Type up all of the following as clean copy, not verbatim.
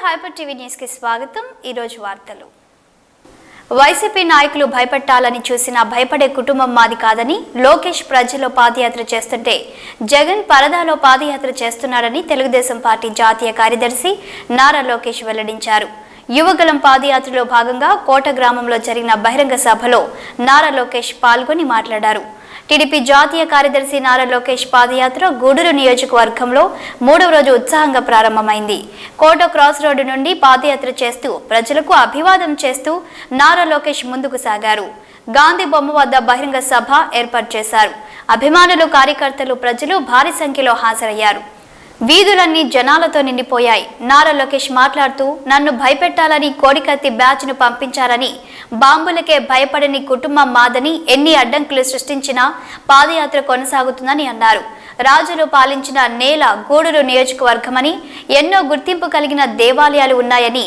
Hyper TV news కి స్వాగతం। ఈ రోజు వార్తలు। వైసీపీ నాయకులు భయపెట్టాలని చూసినా భయపడే కుటుంబం మాది కాదని లోకేష్ ప్రజల్లో పాదయాత్ర చేస్తుంటే జగన్ పరదాలో పాదయాత్ర చేస్తున్నారని తెలుగుదేశం పార్టీ జాతీయ కార్యదర్శి నారా లోకేష్ వెల్లడించారు। యువగలం పాదయాత్రలో భాగంగా కోట గ్రామంలో జరిగిన బహిరంగ సభలో నారా లోకేష్ పాల్గొని మాట్లాడారు। టీడీపీ జాతీయ కార్యదర్శి నారా లోకేష్ పాదయాత్ర గూడూరు నియోజకవర్గంలో 3వ రోజు ఉత్సాహంగా ప్రారంభమైంది। కోట క్రాస్ రోడ్డు నుండి పాదయాత్ర చేస్తూ ప్రజలకు అభివాదం చేస్తూ నారా లోకేష్ ముందుకు సాగారు। గాంధీ బొమ్మ వద్ద బహిరంగ సభ ఏర్పాటు చేశారు। అభిమానులు, కార్యకర్తలు, ప్రజలు భారీ సంఖ్యలో హాజరయ్యారు। వీధులన్నీ జనాలతో నిండిపోయాయి। నారా లోకేష్ మాట్లాడుతూ నన్ను భయపెట్టాలని కోడికత్తి బ్యాచ్ను పంపించారని, బాంబులకే భయపడని కుటుంబం మాదని, ఎన్ని అడ్డంకులు సృష్టించినా పాదయాత్ర కొనసాగుతుందని అన్నారు। రాజులు పాలించిన నేల గూడూరు నియోజకవర్గమని, ఎన్నో గుర్తింపు కలిగిన దేవాలయాలు ఉన్నాయని,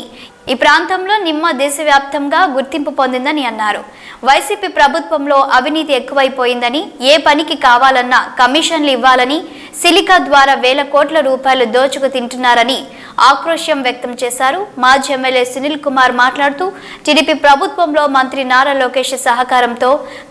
ఈ ప్రాంతంలో నిమ్మ దేశవ్యాప్తంగా గుర్తింపు పొందిందని అన్నారు। వైసీపీ ప్రభుత్వంలో అవినీతి ఎక్కువైపోయిందని, ఏ పనికి కావాలన్నా కమిషన్లు ఇవ్వాలని, సిలికా ద్వారా వేల కోట్ల రూపాయలు దోచుకు తింటున్నారని ఆక్రోశం వ్యక్తం చేశారు। మాజీ ఎమ్మెల్యే సునీల్ కుమార్ మాట్లాడుతూ టీడీపీ ప్రభుత్వంలో మంత్రి నారా లోకేష్ సహకారంతో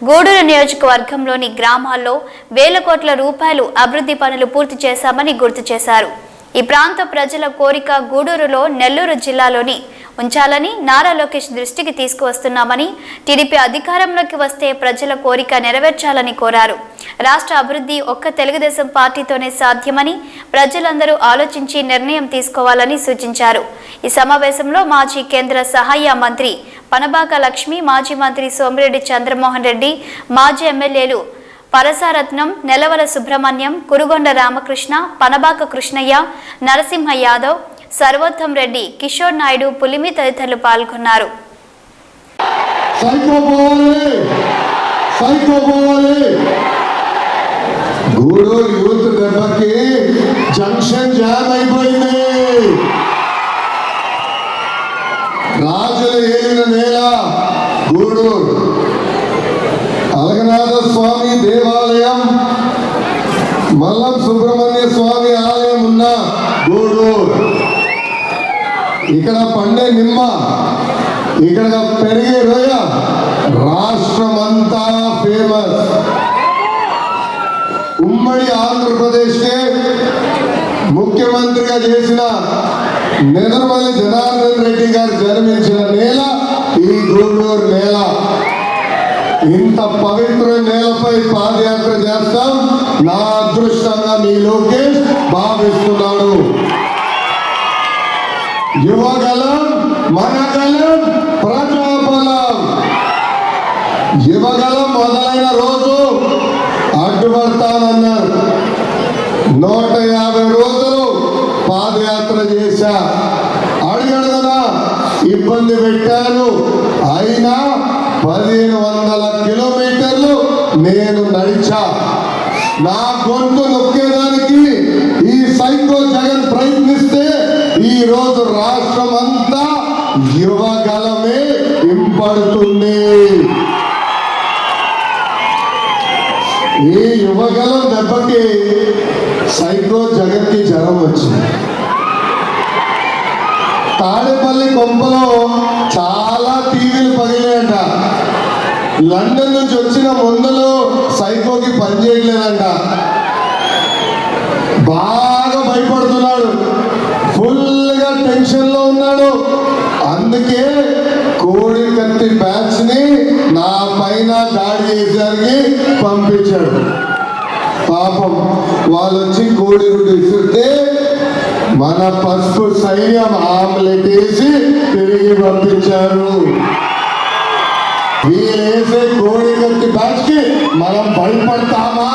గూడూరు నియోజకవర్గంలోని గ్రామాల్లో వేల కోట్ల రూపాయలు అభివృద్ధి పనులు పూర్తి చేశామని గుర్తు చేశారు। ఈ ప్రాంత ప్రజల కోరిక గూడూరులో నెల్లూరు జిల్లాలోని ఉంచాలని నారా లోకేష్ దృష్టికి తీసుకువస్తున్నామని, టీడీపీ అధికారంలోకి వస్తే ప్రజల కోరిక నెరవేర్చాలని కోరారు। రాష్ట్ర అభివృద్ధి ఒక్క తెలుగుదేశం పార్టీతోనే సాధ్యమని ప్రజలందరూ ఆలోచించి నిర్ణయం తీసుకోవాలని సూచించారు। ఈ సమావేశంలో మాజీ కేంద్ర సహాయ మంత్రి పనబాక లక్ష్మి, మాజీ మంత్రి సోమిరెడ్డి చంద్రమోహన్ రెడ్డి, మాజీ ఎమ్మెల్యేలు పరసారత్నం, నెలవల సుబ్రహ్మణ్యం, కురుగొండ రామకృష్ణ, పనబాక కృష్ణయ్య, నరసింహ యాదవ్, సర్వోత్తం రెడ్డి, కిషోర్ నాయుడు, పులిమి తదితరులు పాల్గొన్నారు। గూడూరు యూత్ దెబ్బకి జంక్షన్ జామ్ అయిపోయింది। రాజులు ఏలిన నేల గూడూరు, అలగనాథ స్వామి దేవాలయం, మల్లం సుబ్రహ్మణ్య స్వామి ఆలయం ఉన్న గూడూరు, ఇక్కడ పండే నిమ్మ, ఇక్కడ పెరిగే రొయ్య రాష్ట్రమంతా ఫేమస్। ఉమ్మడి ఆంధ్రప్రదేశ్కే ముఖ్యమంత్రిగా చేసిన నెదురుమల్లి జనార్దన్ రెడ్డి గారు జన్మించిన నేల ఈ గూడూరు నేల। ఇంత పవిత్ర నేలపై పాదయాత్ర చేస్తాం నా అదృష్టంగా మీ లోకేష్ భావిస్తున్నాడు। యువగలం, మనగలం, ప్రజాబలం। యువగలం మొదలైన రోజు అడ్డుపడతానన్నారు। 150 రోజులు పాదయాత్ర చేశా, అడుగడుగునా ఇబ్బంది పెట్టాను, అయినా 1500 కిలోమీటర్లు నేను నడిచా। నా గొంతు నొక్కేదానికి ఈ సైకో జగన్ ప్రయత్నిస్తే ఈ రోజు రాష్ట్రం అంతా యువగలమే ఇంపడుతుంది। ఈ యువగలం దెబ్బకి సైకో జగన్ కి జ్వరం వచ్చింది। తాడేపల్లి కొంపలో చాలా టీవీలు పగిలాయంట। లండన్ నుంచి వచ్చిన మందులు సైకోకి పనిచేయట్లేదంట। బాగా భయపడుతున్నాడు, ఫుల్గా టెన్షన్లో ఉన్నాడు। అందుకే కోడికత్తి బ్యాచ్ ని నా పైన దాడి చేసేదానికి పంపించాడు। పాపం వాళ్ళు వచ్చి కోడి గుడ్డు ఇస్తుంటే మన పసుపు సైన్యం ఆమ్లెట్ వేసి తిరిగి పంపించారు। వీరేసే కోడికత్తి బ్యాచ్ కి మనం భయపడతామా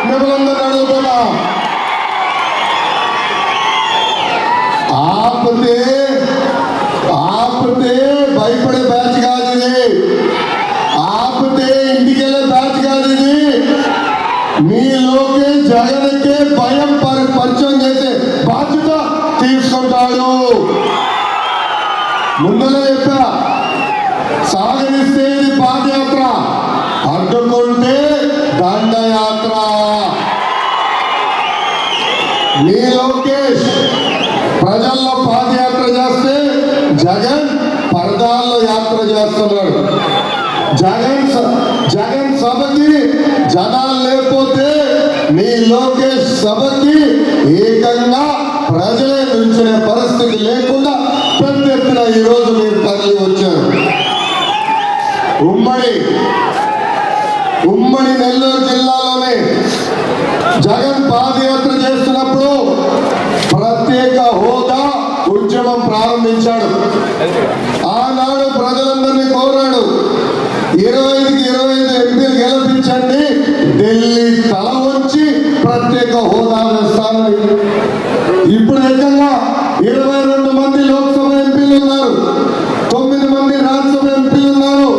మిమ్మల్ని అడుగుతున్నా। ఆపితే భయపడే బ్యాచ్ కాదు ఇది, ఆపితే ఇంటికి వెళ్ళే బ్యాచ్ కాదు ఇది। మీ లోకేష్ జగన్కే భయం పరిచయం చేసే బాధ్యత తీసుకుంటాడు। ముందుగా చెప్పా, సాగనిస్తే ఇది పాదయాత్ర, అడ్డుకుంటే దండయాత్ర। మీ లోకేష్ ప్రజల్లో పాదయాత్ర చేస్తే జగన్ పరదాల్లో యాత్ర చేస్తున్నాడు. జగన్ సభకి జనాలు లేకపోతే మీ లోకేష్ సభకి ఏకంగా ప్రజలే నిల్చునే పరిస్థితి లేకుండా పెద్ద ఎత్తున ఈరోజు మీరు తరలి వచ్చారు. ఉమ్మడి నెల్లూరు జిల్లాలోనే జగన్ పాదయాత్ర చేస్తున్నప్పుడు ప్రత్యేక హోదా ఉద్యమం ప్రారంభించాడు. ఆనాడు ప్రజలందరినీ కోరాడు, 25కి 25 ఎంపీలు గెలిపించండి, ఢిల్లీ తల వంచి ప్రత్యేక హోదా వేస్తానని. ఇప్పుడు ఏకంగా 22 మంది లోక్సభ ఎంపీలు ఉన్నారు, 9 మంది రాజ్యసభ ఎంపీలు ఉన్నారు.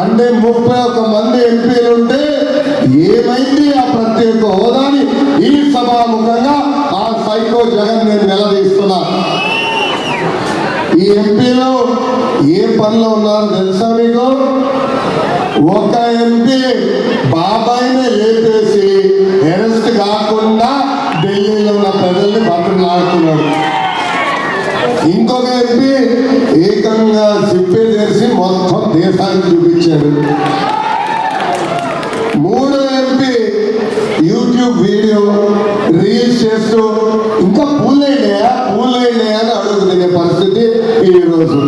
అంటే 31 మంది ఎంపీలు ఉంటే ఏమైంది ఆ ప్రత్యేక హోదాని? ఈ సభాముఖంగా ఆ సైకో జగన్ నేను నిలదీస్తున్నా. ఈ ఎంపీలు ఏ పనిలో ఉన్నారో తెలుసా మీకు? ఒక ఎంపీ బాబాయిని లేపేసి అరెస్ట్ కాకుండా ఢిల్లీలో ఉన్న ప్రజల్ని బతుకులాడుతున్నాడు. ఇంకొక ఎంపీ ఏకంగా సిప్పే చేసి మొత్తం దేశానికి చూపించాడు. 3వ ఎంపీ యూట్యూబ్ వీడియో రీల్స్ చేస్తూ ఇంకా పూలైనాయా అని అడుగు తినే పరిస్థితి ఈరోజు.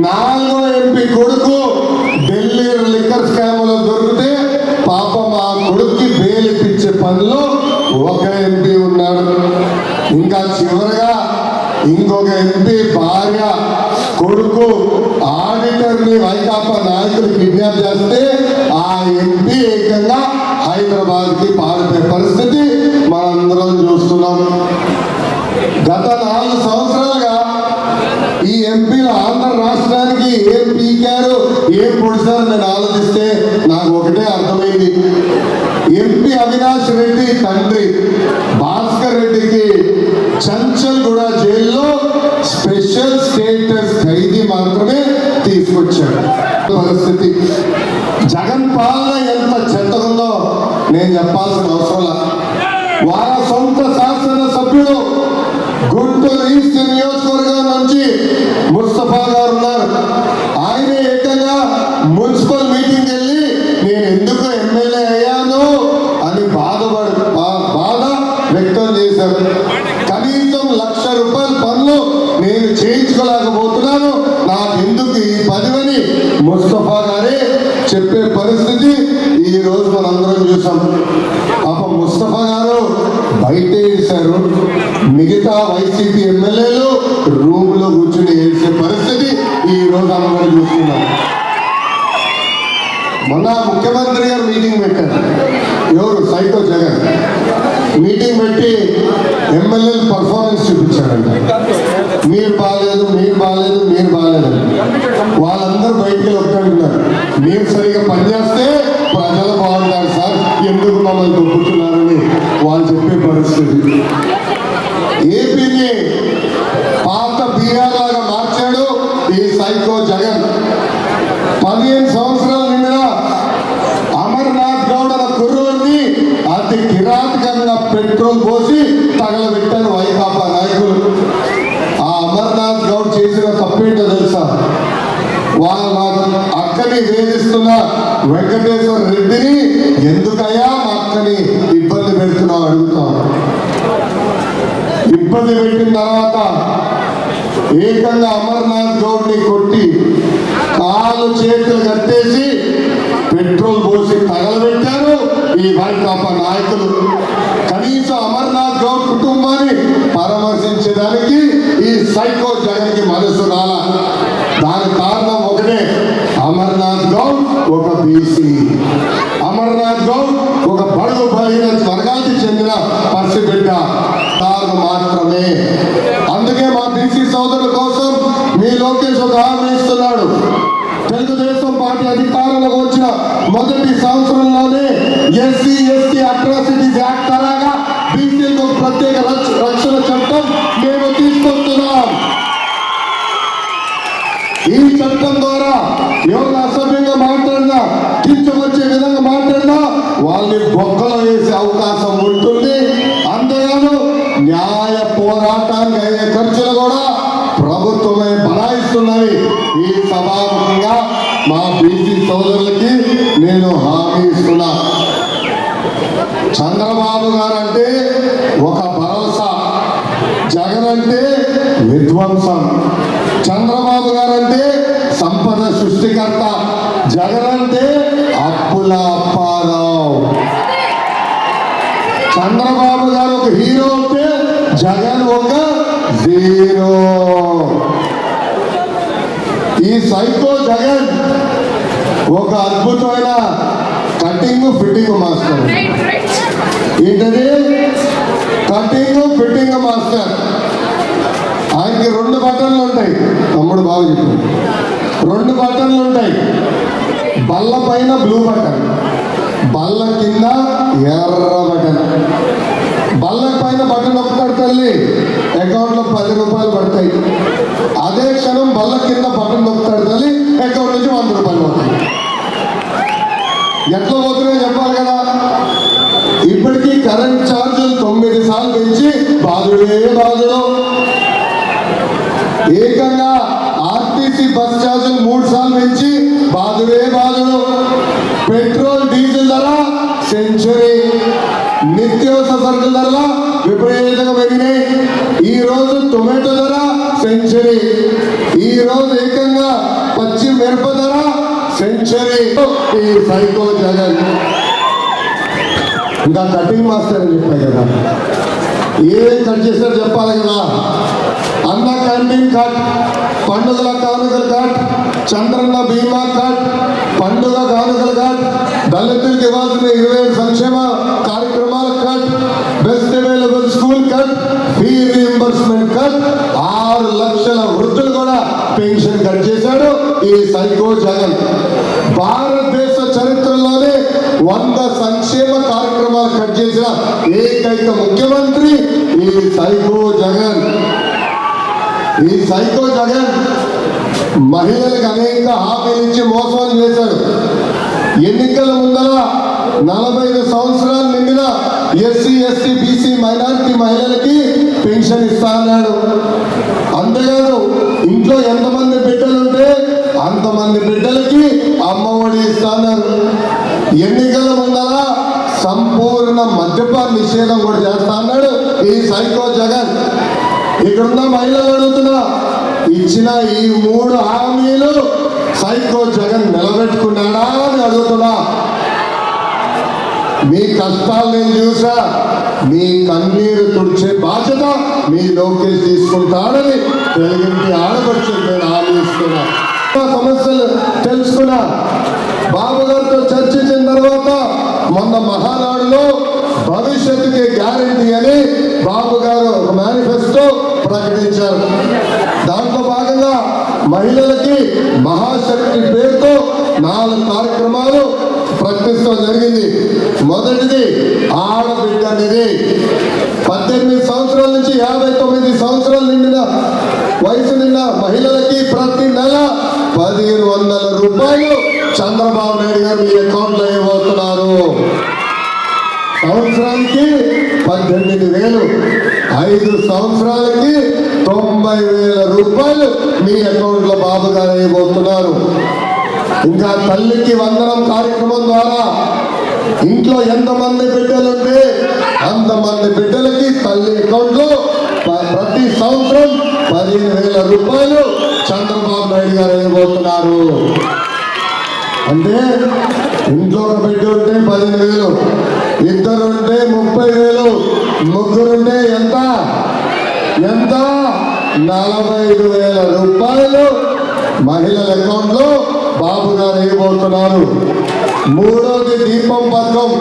4వ ఎంపీ కొడుకు ఢిల్లీ లిక్కర్ స్కామ్లో దొరికితే పాపం ఆ కొడుక్కి బెయిల్ ఇప్పించే పనిలో ఒక ఎంపీ ఉన్నాడు. ఇంకా చివరగా ఇంకొక ఎంపీ భార్య కొడుకు ఆడిటర్ని వైకాపా నాయకులు కిడ్నాప్ చేస్తే ఆ ఎంపీ ఏకంగా హైదరాబాద్కి పారిపోయే పరిస్థితి మనందరం చూస్తున్నాం. గత 4 సంవత్సరాలుగా ఈ ఎంపీలు ఆంధ్ర రాష్ట్రానికి ఏం పీకారు, ఏం పొడిచారు నేను ఆలోచిస్తే నాకు ఒకటే అర్థమైంది. ఎంపీ అవినాష్ రెడ్డి తండ్రి భాస్కర్ రెడ్డికి చంచల్గూడ జైల్లో స్పెషల్ స్టేటస్ ఖైదీ మాత్రమే తీసుకొచ్చాడు. పరిస్థితి జగన్ పాలన ఎంత చెత్తగుందో నేను చెప్పాల్సిన అవసరం లేదు. వాళ్ళ సొంత శాసన సభ్యుడు గుంటూరు ఈస్ట్ నియోజకవర్గం నుంచి ముస్తఫా గారు ఉన్నారు. ఆయన ఏకంగా మున్సిపల్ మీటింగ్ వెళ్ళి నేను ఎందుకు ఎమ్మెల్యే అయ్యాను అని బాధ వ్యక్తం చేశారు. కనీసం ₹1,00,000 పనులు నేను చేయించుకోలేకపోతున్నాను, నాకు ఎందుకు ఈ పదవిని ముస్తఫా గారే చెప్పే పరిస్థితి ఈ రోజు మనందరం చూసాం. పాపం ముస్తఫా గారు బయట ఏడ్చారు, మిగతా వైసీపీ ఎమ్మెల్యేలు రూమ్ లో కూర్చుని ఏడ్చే పరిస్థితి ఈ రోజు అందరం చూస్తున్నాం. మొన్న ముఖ్యమంత్రి గారు మీటింగ్ పెట్టారు. ఎవరు? సైకో జగన్ మీటింగ్ పెట్టి ఎమ్మెల్యేలు పర్ఫార్మెన్స్ చూపించారంట. మీరు బాగాలేదు, వాళ్ళందరూ బయటికి ఒప్పుకుంటున్నారు. మీరు సరిగా పనిచేస్తే ప్రజలు బాగుంటారు సార్, ఎందుకు మమ్మల్ని తొక్కుతున్నారని వాళ్ళు చెప్పే పరిస్థితి. ఏపీని పాత బీహార్ లాగా మార్చాడు ఈ సైకో జగన్. 15 సంవత్సరాల నిండిన అమర్నాథ్ గౌడ్ అన్న కుర్రోడిని అతి కిరాతకంగా పెట్రోల్ పోసి తగలబెట్టారు వైకాపా నాయకులు. ఆ అమర్నాథ్ గౌడ్ చేసిన తప్పేంటో తెలుసా? వాళ్ళ అక్కని వేధిస్తున్న వెంకటేశ్వర రెడ్డిని ఎందుకయ్యా మా అక్కని ఇబ్బంది పెడుతున్నావు అడుగుతాం. ఇబ్బంది పెట్టిన తర్వాత ఏకంగా అమర్నాథ్ గౌడ్ని కొట్టి కాలు చేతులు కట్టేసి పెట్రోల్ పోసి తగలబెట్టారు ఈ వైకాపా నాయకులు. కనీసం అమర్నాథ్ గౌడ్ కుటుంబాన్ని పరామర్శించడానికి ఈ సైకో జగన్కి మనసు రాలా. దానికి కారణం ఒకటే, అమర్నాథ్ గౌడ్ ఒక బీసీ, అమర్నాథ్ గౌడ్ ఒక బడుగు బలహీన వర్గానికి చెందిన పసిబిడ్డ మాత్రమే. అందుకే మా బీసీ సోదరుల కోసం మీ లోకేష్ ఒక హామీ ఇస్తున్నాడు. తెలుగుదేశం పార్టీ అధికారంలోకి వచ్చిన మొదటి సంవత్సరంలోనే ఎస్సీ ఎస్టీ అట్రాసిటీస్ యాక్ట్ తరగా బీసీలకు ప్రత్యేక రక్షణ చట్టం మేము తీసుకొస్తున్నాం. ఈ చట్టం ద్వారా ఎవరు అసభ్యంగా మాట్లాడినా, కించవచ్చే విధంగా మాట్లాడినా వాళ్ళని బొక్కలో వేసే అవకాశం ఉంటుంది. అంతేగాను న్యాయ పోరాటానికి అయ్యే ఖర్చులు కూడా ప్రభుత్వమే మా బీసీ సోదరులకి నేను హామీ ఇస్తున్నా. చంద్రబాబు గారు అంటే ఒక భరోసా, జగన్ అంటే విధ్వంసం. చంద్రబాబు గారు అంటే సంపద సృష్టికర్త, జగన్ అంటే అప్పుల అప్పారావు. చంద్రబాబు గారు ఒక హీరో అంటే జగన్ ఒక జీరో. ఈ సైకో జగన్ ఒక అద్భుతమైన కటింగ్ ఫిట్టింగ్ మాస్టర్. ఏంటది? Cutting fitting master. ఆయనకి 2 బటన్లు ఉంటాయి. తమ్ముడు బాగా చెప్పాడు. 2 బటన్లు ఉంటాయి. బల్ల పైన బ్లూ బటన్, బల్ల కింద ఎర్ర బటన్. బల్ల పైన బటన్ నొక్కుతాడు తల్లి, అకౌంట్లో 10 రూపాయలు పడతాయి. అదే క్షణం బల్ల కింద బటన్ నొక్కుతాడు తల్లి, అకౌంట్ నుంచి 100 రూపాయలు పడతాయి. ఎట్లా పోతున్నాయో చెప్పాలి కదా. ఇప్పటికీ కరెంట్ ఛార్జీలు 9 సార్లు పెంచి బాధుడే బాధుడు. ఏకంగా ఆర్టీసీ బస్ ఛార్జీలు 3 సార్లు పెంచి బాధుడే బాధుడు. పెట్రోల్ డీజిల్ ధర సెంచరీ. నిత్యావసర సరుకుల ధరల విపరీతంగా పెరిగినాయి. ఈ రోజు టొమాటో ధర సెంచరీ. ఈ రోజు ఏకంగా పచ్చి మిరప ధర సెంచరీ. ఈ సైకో జగన్ ఇంకా కటింగ్ మాస్టర్ అని చెప్పాయి కదా. ఏం కట్ చేస్తారో చెప్పాలి కదా. అన్న క్యాంటీన్ కట్, పండుగల కానుకలు కట్, చంద్రన్న బీమా కట్, పండుగ కానుకలు కట్, దళితులకు ఇవ్వాల్సిన 27 సంక్షేమ కార్యక్రమాల cut, best available school cut, fee reimbursement cut, 6 లక్షల వృద్ధులు కూడా పెన్షన్ కట్ చేశాడు ఈ సైకో జగన్. భారతదేశ చరిత్రలోనే 100 సంక్షేమ కార్యక్రమాలు కట్ చేసిన ఏకైక ముఖ్యమంత్రి ఈ సైకో జగన్. ఈ సైకో జగన్ మహిళలకు అనేక హామీలు ఇచ్చి మోసం చేశాడు. ఎన్నికల ముందర 45 సంవత్సరాలు నిండిన ఎస్సీ, ఎస్టీ, బీసీ, మైనారిటీ మహిళలకి పెన్షన్ ఇస్తా అన్నాడు. అంతేకాదు ఇంట్లో ఎంతమంది బిడ్డలుంటే అంతమంది బిడ్డలకి అమ్మఒడి ఇస్తా అన్నారు. ఎన్నికల ముందర సంపూర్ణ మద్యపాన నిషేధం కూడా చేస్తా అన్నాడు ఈ సైకో జగన్. ఇక్కడున్న మహిళలు అడుగుతున్నా, ఇచ్చిన ఈ 3 హామీలు సైకో జగన్ నిలబెట్టుకున్నాడా అని అడుగుతున్నా. మీ కష్టాలు నేను చూసా, మీ కన్నీరు తుడిచే బాధ్యత మీ లోకేష్ తీసుకుంటాడని తెలుగింటి ఆడపడుచు నేను హామీ ఇస్తున్నా. సమస్యలు తెలుసుకున్నా. బాబు గారితో చర్చించిన తర్వాత మొన్న మహానాడులో భవిష్యత్తుకి గ్యారంటీ అని బాబు గారు ఒక మేనిఫెస్టో ప్రకటించారు. దాంట్లో భాగంగా మహిళలకి మహాశక్తి పేరుతో 4 కార్యక్రమాలు ప్రకటించడం జరిగింది. మొదటిది ఆడబిడ్డ నిధి. 18 సంవత్సరాల నుంచి 59 సంవత్సరాలు నిండిన వయసు నిండిన మహిళలకి ప్రతి నెల 1500 రూపాయలు చంద్రబాబు నాయుడు గారు మీ అకౌంట్లో ఇవ్వబోతున్నారు. సంవత్సరానికి 18,000, 5 సంవత్సరాలకి 90,000 రూపాయలు మీ అకౌంట్లో బాబు గారు ఇవ్వబోతున్నారు. ఇంకా తల్లికి వందనం కార్యక్రమం ద్వారా ఇంట్లో ఎంతమంది బిడ్డలుంటే అంతమంది బిడ్డలకి తల్లి అకౌంట్లో ప్రతి సంవత్సరం 15,000 రూపాయలు చంద్రబాబు నాయుడు గారు ఇవ్వబోతున్నారు. అంటే ఇంట్లో ఒక బిడ్డ ఉంటే 15,000, 2 ఉంటే 30,000, 3 ఉంటే ఎంత 45,000 రూపాయలు మహిళల అకౌంట్లో బాబు గారు ఇవ్వబోతున్నారు. 3వది దీపం పథకం.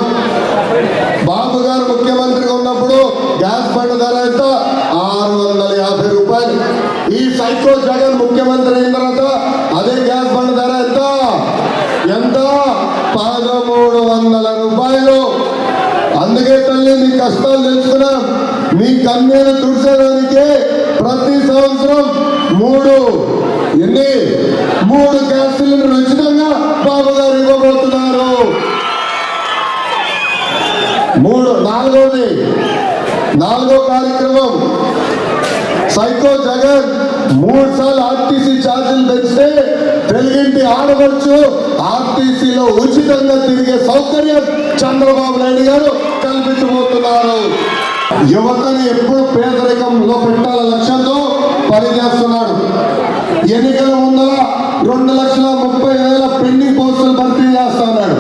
బాబు గారు ముఖ్యమంత్రిగా ఉన్నప్పుడు గ్యాస్ బండ్ ధర ఎంత 650 రూపాయలు. ఈ సైకో జగన్ ముఖ్యమంత్రి అయిన తర్వాత అదే గ్యాస్ బండ్ ధర ఎంత 1,300 రూపాయలు. అందుకే తల్లి మీ కష్టాలు తెలుసుకున్నాం. మీ కన్నీరు తుడిచేదానికి ప్రతి సంవత్సరం 3 గ్యాస్ సిలిండర్లు ఉచితంగా బాబు గారు ఇవ్వబోతున్నారు. 4వ కార్యక్రమం సైకో జగన్ 3 సార్లు ఆర్టీసీ ఛార్జీలు పెంచితే తెలుగింటి ఆడవచ్చు ఆర్టీసీలో ఉచితంగా తిరిగే సౌకర్యం చంద్రబాబు నాయుడు గారు కల్పించబోతున్నారు. యువతని ఎప్పుడు పేదరికంలో పెట్టాల లక్ష్యంతో పనిచేస్తున్నాడు. ఎన్నికల ముందర 2,30,000 పెండింగ్ పోస్టులు భర్తీ చేస్తా అన్నాడు.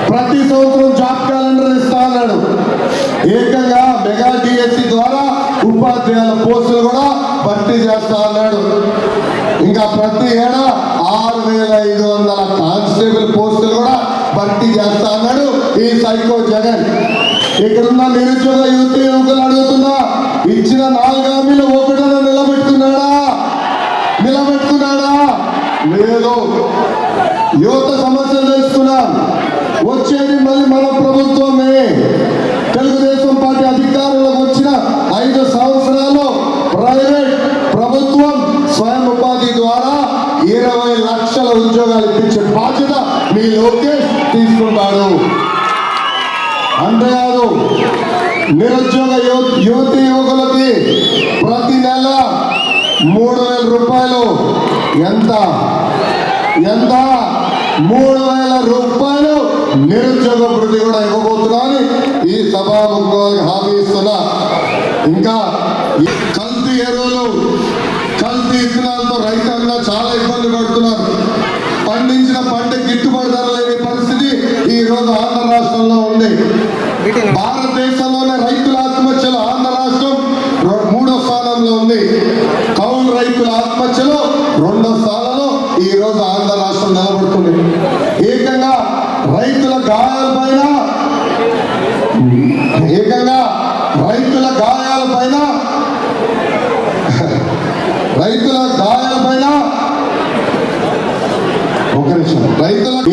ప్రతి సంవత్సరం జాబ్ క్యాలెండర్ ఇస్తా అన్నాడు. ఏకంగా మెగా డిఎస్సి ద్వారా ఉపాధ్యాయుల పోస్టులు కూడా భర్తీ చేస్తా అన్నాడు. ఇంకా ప్రతి ఏడా 6,500 కానిస్టేబుల్ పోస్టులు కూడా భర్తీ చేస్తా అన్నాడు ఈ సైకో జగన్. ఇక్కడున్న నిరుద్యోగ యువకులు అడుగుతున్నా, ఇచ్చిన 4 హామీలు ఒకటన నిలబెట్టుకున్నాడా? లేదు. యువత సమస్యలు తెలుసుకున్నాం. వచ్చేది మళ్ళీ మన ప్రభుత్వమే. తెలుగుదేశం పార్టీ అధికారంలోకి వచ్చిన 5 సంవత్సరాల్లో ప్రైవేట్ ప్రభుత్వం స్వయం ఉపాధి ద్వారా 20 లక్షల ఉద్యోగాలు ఇప్పించే బాధ్యత మీ లోకేష్ తీసుకుంటాడు. అంతేకాదు నిరుద్యోగ యువతి యువకులకి ప్రతి నెల 3,000 రూపాయలు ఎంత 3,000 రూపాయలు నిరుద్యోగ వృద్ధి కూడా ఇవ్వబోతున్నారని ఈ సభాముఖంగా హామీ ఇస్తున్నా. ఇంకా కల్తీ ఎరువులు కల్తీ విత్తనాలతో రైతాంగం చాలా ఇబ్బంది పడుతున్నారు. పండించిన పంట గిట్టుబాటు ధర లేని పరిస్థితి ఈ రోజు ఆంధ్ర రాష్ట్రంలో ఉంది. భారతదేశంలోనే రైతుల ఆత్మహత్యలు ఆంధ్ర రాష్ట్రం 3వ స్థానంలో ఉంది. కౌలు రైతుల ఆత్మహత్యలో 2వ స్థానంలో ఈ రోజు ఆంధ్ర రాష్ట్రం నిలబడుతుంది. ఏకంగా రైతుల గాయాలపైన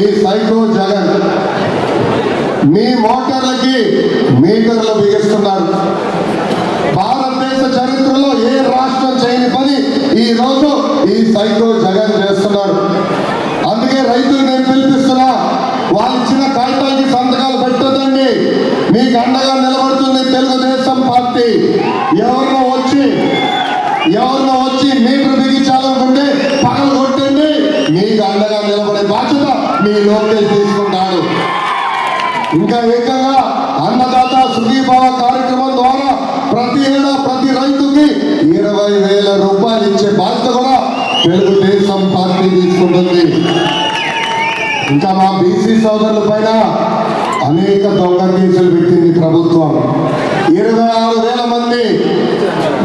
ఈ సైకో జగన్ మీ మోటార్లకి మీటర్లు బిగిస్తున్నారు. భారతదేశ చరిత్రలో ఏ రాష్ట్రం చేయని పని ఈ రోజు ఈ సైకో జగన్ చేస్తున్నాడు. అందుకే రైతులు నేను పిలిపిస్తున్నా, వాళ్ళు ఇచ్చిన కాగితాలకి సంతకాలు పెట్టొద్దండి. మీకు అండగా నిలబడుతుంది తెలుగుదేశం పార్టీ. ఎవరినో వచ్చి మీటర్ బిగించాలనుకుంటే పగలు కొట్టండి. మీకు అండగా నిలబడే బాధ్యత మీ లోకేష్ తీసుకుంటాడు. ఇంకా ఏకంగా అన్నదాత సుఖీభావ కార్యక్రమం ద్వారా ప్రతి ఏడా ప్రతి రైతుకి 20,000 రూపాయలు ఇచ్చే బాధ్యత కూడా తెలుగుదేశం పార్టీ తీసుకుంటుంది. ఇంకా మా బీసీ సోదరుల పైన అనేక దొంగ కేసులు పెట్టింది ప్రభుత్వం. 26,000 మంది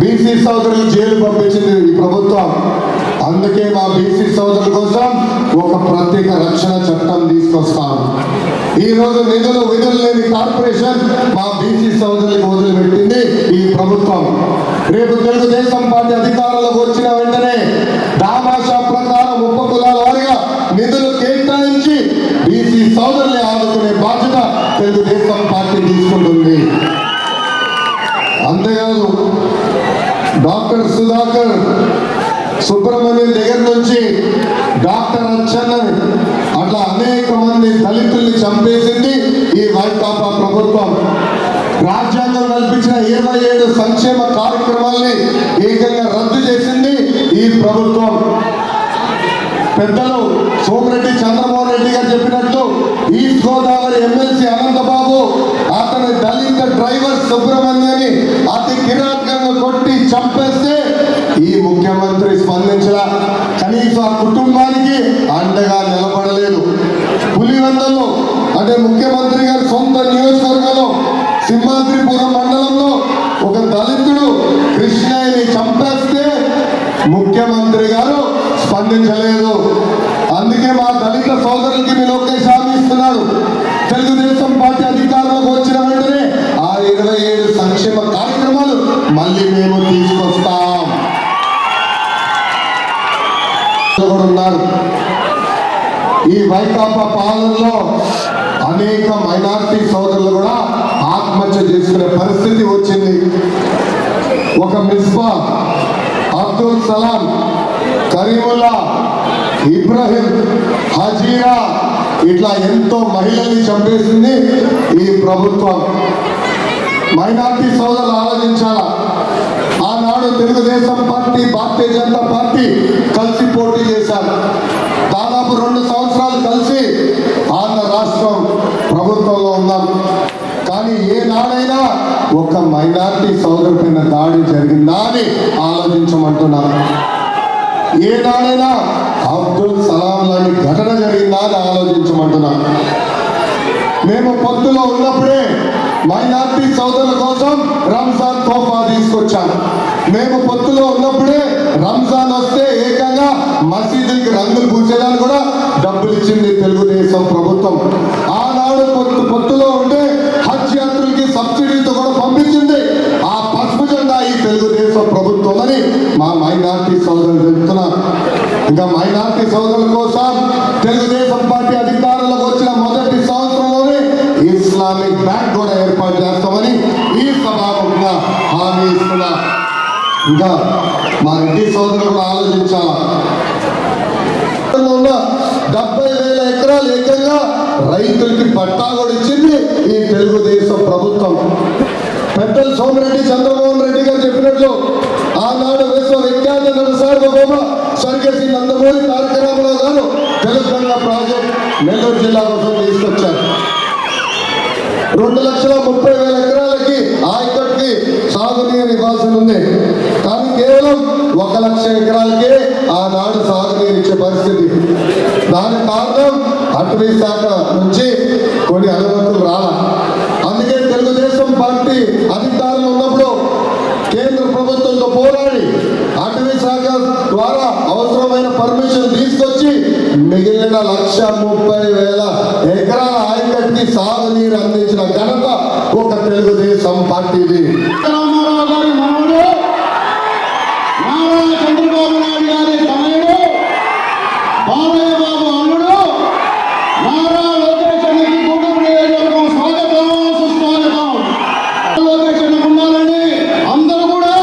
బీసీ సోదరులు జైలు పంపించింది ఈ ప్రభుత్వం. అందుకే మా బీసీ సోదరుల కోసం ఒక ప్రత్యేక రక్షణ చట్టం తీసుకొస్తాం. ఈ రోజు విధులు లేని కార్పొరేషన్ మా బీసీ సోదరులకు వదిలిపెట్టింది ఈ ప్రభుత్వం. రేపు తెలుగుదేశం పార్టీ అధికారంలోకి వచ్చిన వెంటనే దామాషా ప్రకారం ఉపకులాల వారిగా నిధులు కేటాయించి బీసీ సోదరుల్ని ఆదుకునే బాధ్యత తెలుగుదేశం పార్టీ తీసుకుంటుంది. అంతేకాదు డాక్టర్ సుధాకర్ సుబ్రహ్మణ్యం దగ్గర నుంచి డాక్టర్ అచ్చన్నని అట్లా అనేక మంది దళితుల్ని చంపేసింది ఈ వైకాపా ప్రభుత్వం. రాజ్యాంగం కల్పించిన 27 సంక్షేమ కార్యక్రమాల్ని ఏకంగా రద్దు చేసింది ఈ ప్రభుత్వం. పెద్దలు సోమిరెడ్డి చంద్రమోహన్ రెడ్డి గారు చెప్పినట్లు ఈస్ట్ గోదావరి ఎమ్మెల్సీ అనంతబాబు అతని దళిత డ్రైవర్ సుబ్రహ్మణ్యాన్ని అతి కిరాతకంగా కొట్టి చంపేస్తే ఈ ముఖ్యమంత్రి స్పందించలా. కనీసం ఆ కుటుంబానికి అండగా నిలబడలేదు. పులివెందుల్లో అంటే ముఖ్యమంత్రి గారి సొంత నియోజకవర్గంలో సింహాద్రిపురం మండలంలో ఒక దళితుడు కృష్ణయ్యని చంపేస్తే ముఖ్యమంత్రి గారు స్పందించలేదు. అందుకే మా దళిత సోదరులకి మీ లోకేష్ హామీ ఇస్తున్నాడు. తెలుగుదేశం పార్టీ అధికారంలోకి వచ్చిన వెంటనే ఆ 27 సంక్షేమ కార్యక్రమాలు మళ్ళీ మేము తీసుకొస్తాం. ఉన్నారు ఈ వైకాపా పాలనలో అనేక మైనారిటీ సోదరులు కూడా ఆత్మహత్య చేసుకునే పరిస్థితి వచ్చింది. ఒక మిస్బా, అబ్దుల్ సలాం, కరీముల్లా, ఇబ్రాహిం, హజీరా ఇట్లా ఎంతో మహిళల్ని చంపేసింది ఈ ప్రభుత్వం. మైనారిటీ సోదరులు ఆలోచించాలా. ఆనాడు తెలుగుదేశం పార్టీ, భారతీయ జనతా పార్టీ కలిసి పోటీ చేశారు. దాదాపు 2 సంవత్సరాలు కలిసి ఆంధ్ర రాష్ట్రం ప్రభుత్వంలో ఉన్నాం. కానీ ఏనాడైనా ఒక మైనారిటీ సోదరు పైన దాడి జరిగిందా అని ఆలోచించమంటున్నాను. ఏనాడైనా అబ్దుల్ సలాం లాంటి ఘటన జరిగిందా అని ఆలోచించమంటున్నాను. మేము పొత్తులో ఉన్నప్పుడే మైనారిటీ సోదరుల కోసం రంజాన్ తోఫా తీసుకొచ్చాం. మేము పొత్తులో ఉన్నప్పుడే రంజాన్ వస్తే ఏకంగా మసీదులకి రంగులు పూసేదాన్ని కూడా డబ్బులు ఇచ్చింది తెలుగుదేశం ప్రభుత్వం. ఆనాడు పొత్తులో ఉంటే హజ్ యాత్రలకి సబ్సిడీతో కూడా పంపించింది ఆ పసుపు జెండా ఈ తెలుగుదేశం ప్రభుత్వం అని మా మైనారిటీ సోదరులు చెప్తున్నారు. ఇంకా మైనారిటీ సోదరుల కోసం తెలుగుదేశం పార్టీ అధికారంలోకి వచ్చిన మొదటి సంవత్సరంలోనే ఇస్లామిక్ బ్యాంక్ కూడా ఏర్పాటు చేస్తామని ఈ సభాముఖంగా హామీ ఇస్తున్నా. ఇంకా మా రెడ్డి సోదరులు కూడా ఆలోచించాలా. 70,000 ఎకరాలు ఏకంగా రైతులకి పట్టా కూడా ఇచ్చింది ఈ తెలుగుదేశం ప్రభుత్వం. పెద్దలు సోమిరెడ్డి చంద్రమోహన్ రెడ్డి గారు చెప్పినట్లు ఆనాడు విశ్వవిఖ్యాత నరసార్వభౌమ స్వర్గశ్రీ నందమూరి తారక రామారావు గారు తెలంగాణ ప్రాజెక్ట్ నెల్లూరు జిల్లా కోసం తీసుకొచ్చారు. 2,30,000 ఎకరాలకి ఆయకట్టుకి సాగునీరు ఇవ్వాల్సి ఉంది. కానీ కేవలం 1,00,000 ఎకరాలకే ఆనాడు సాగునీరు ఇచ్చే పరిస్థితి. దానికి కారణం అటవీ శాఖ నుంచి కొన్ని అనుమతులు రాలా. అందుకే తెలుగుదేశం పార్టీ అధికారంలో ఉన్నప్పుడు కేంద్ర ప్రభుత్వంతో పోరాడి అటవీ శాఖ ద్వారా అవసరమైన పర్మిషన్ తీసుకొచ్చి మిగిలిన 1,30,000 ఎకరాల ఆయకట్టుకి సాగునీరు అందించిన ఘనత ఒక తెలుగుదేశం పార్టీది. రామారావు గారి మనవడు, నారా చంద్రబాబు నాయుడు గారి తనయుడు, బాలయ్య బాబు అల్లుడు, నారా లోకేష్ అన్నకి కూటమి నియోజకవర్గం స్వాగతం, సుస్వాగతం. లోకేష్ అన్న ఉండాలని అందరూ కూడా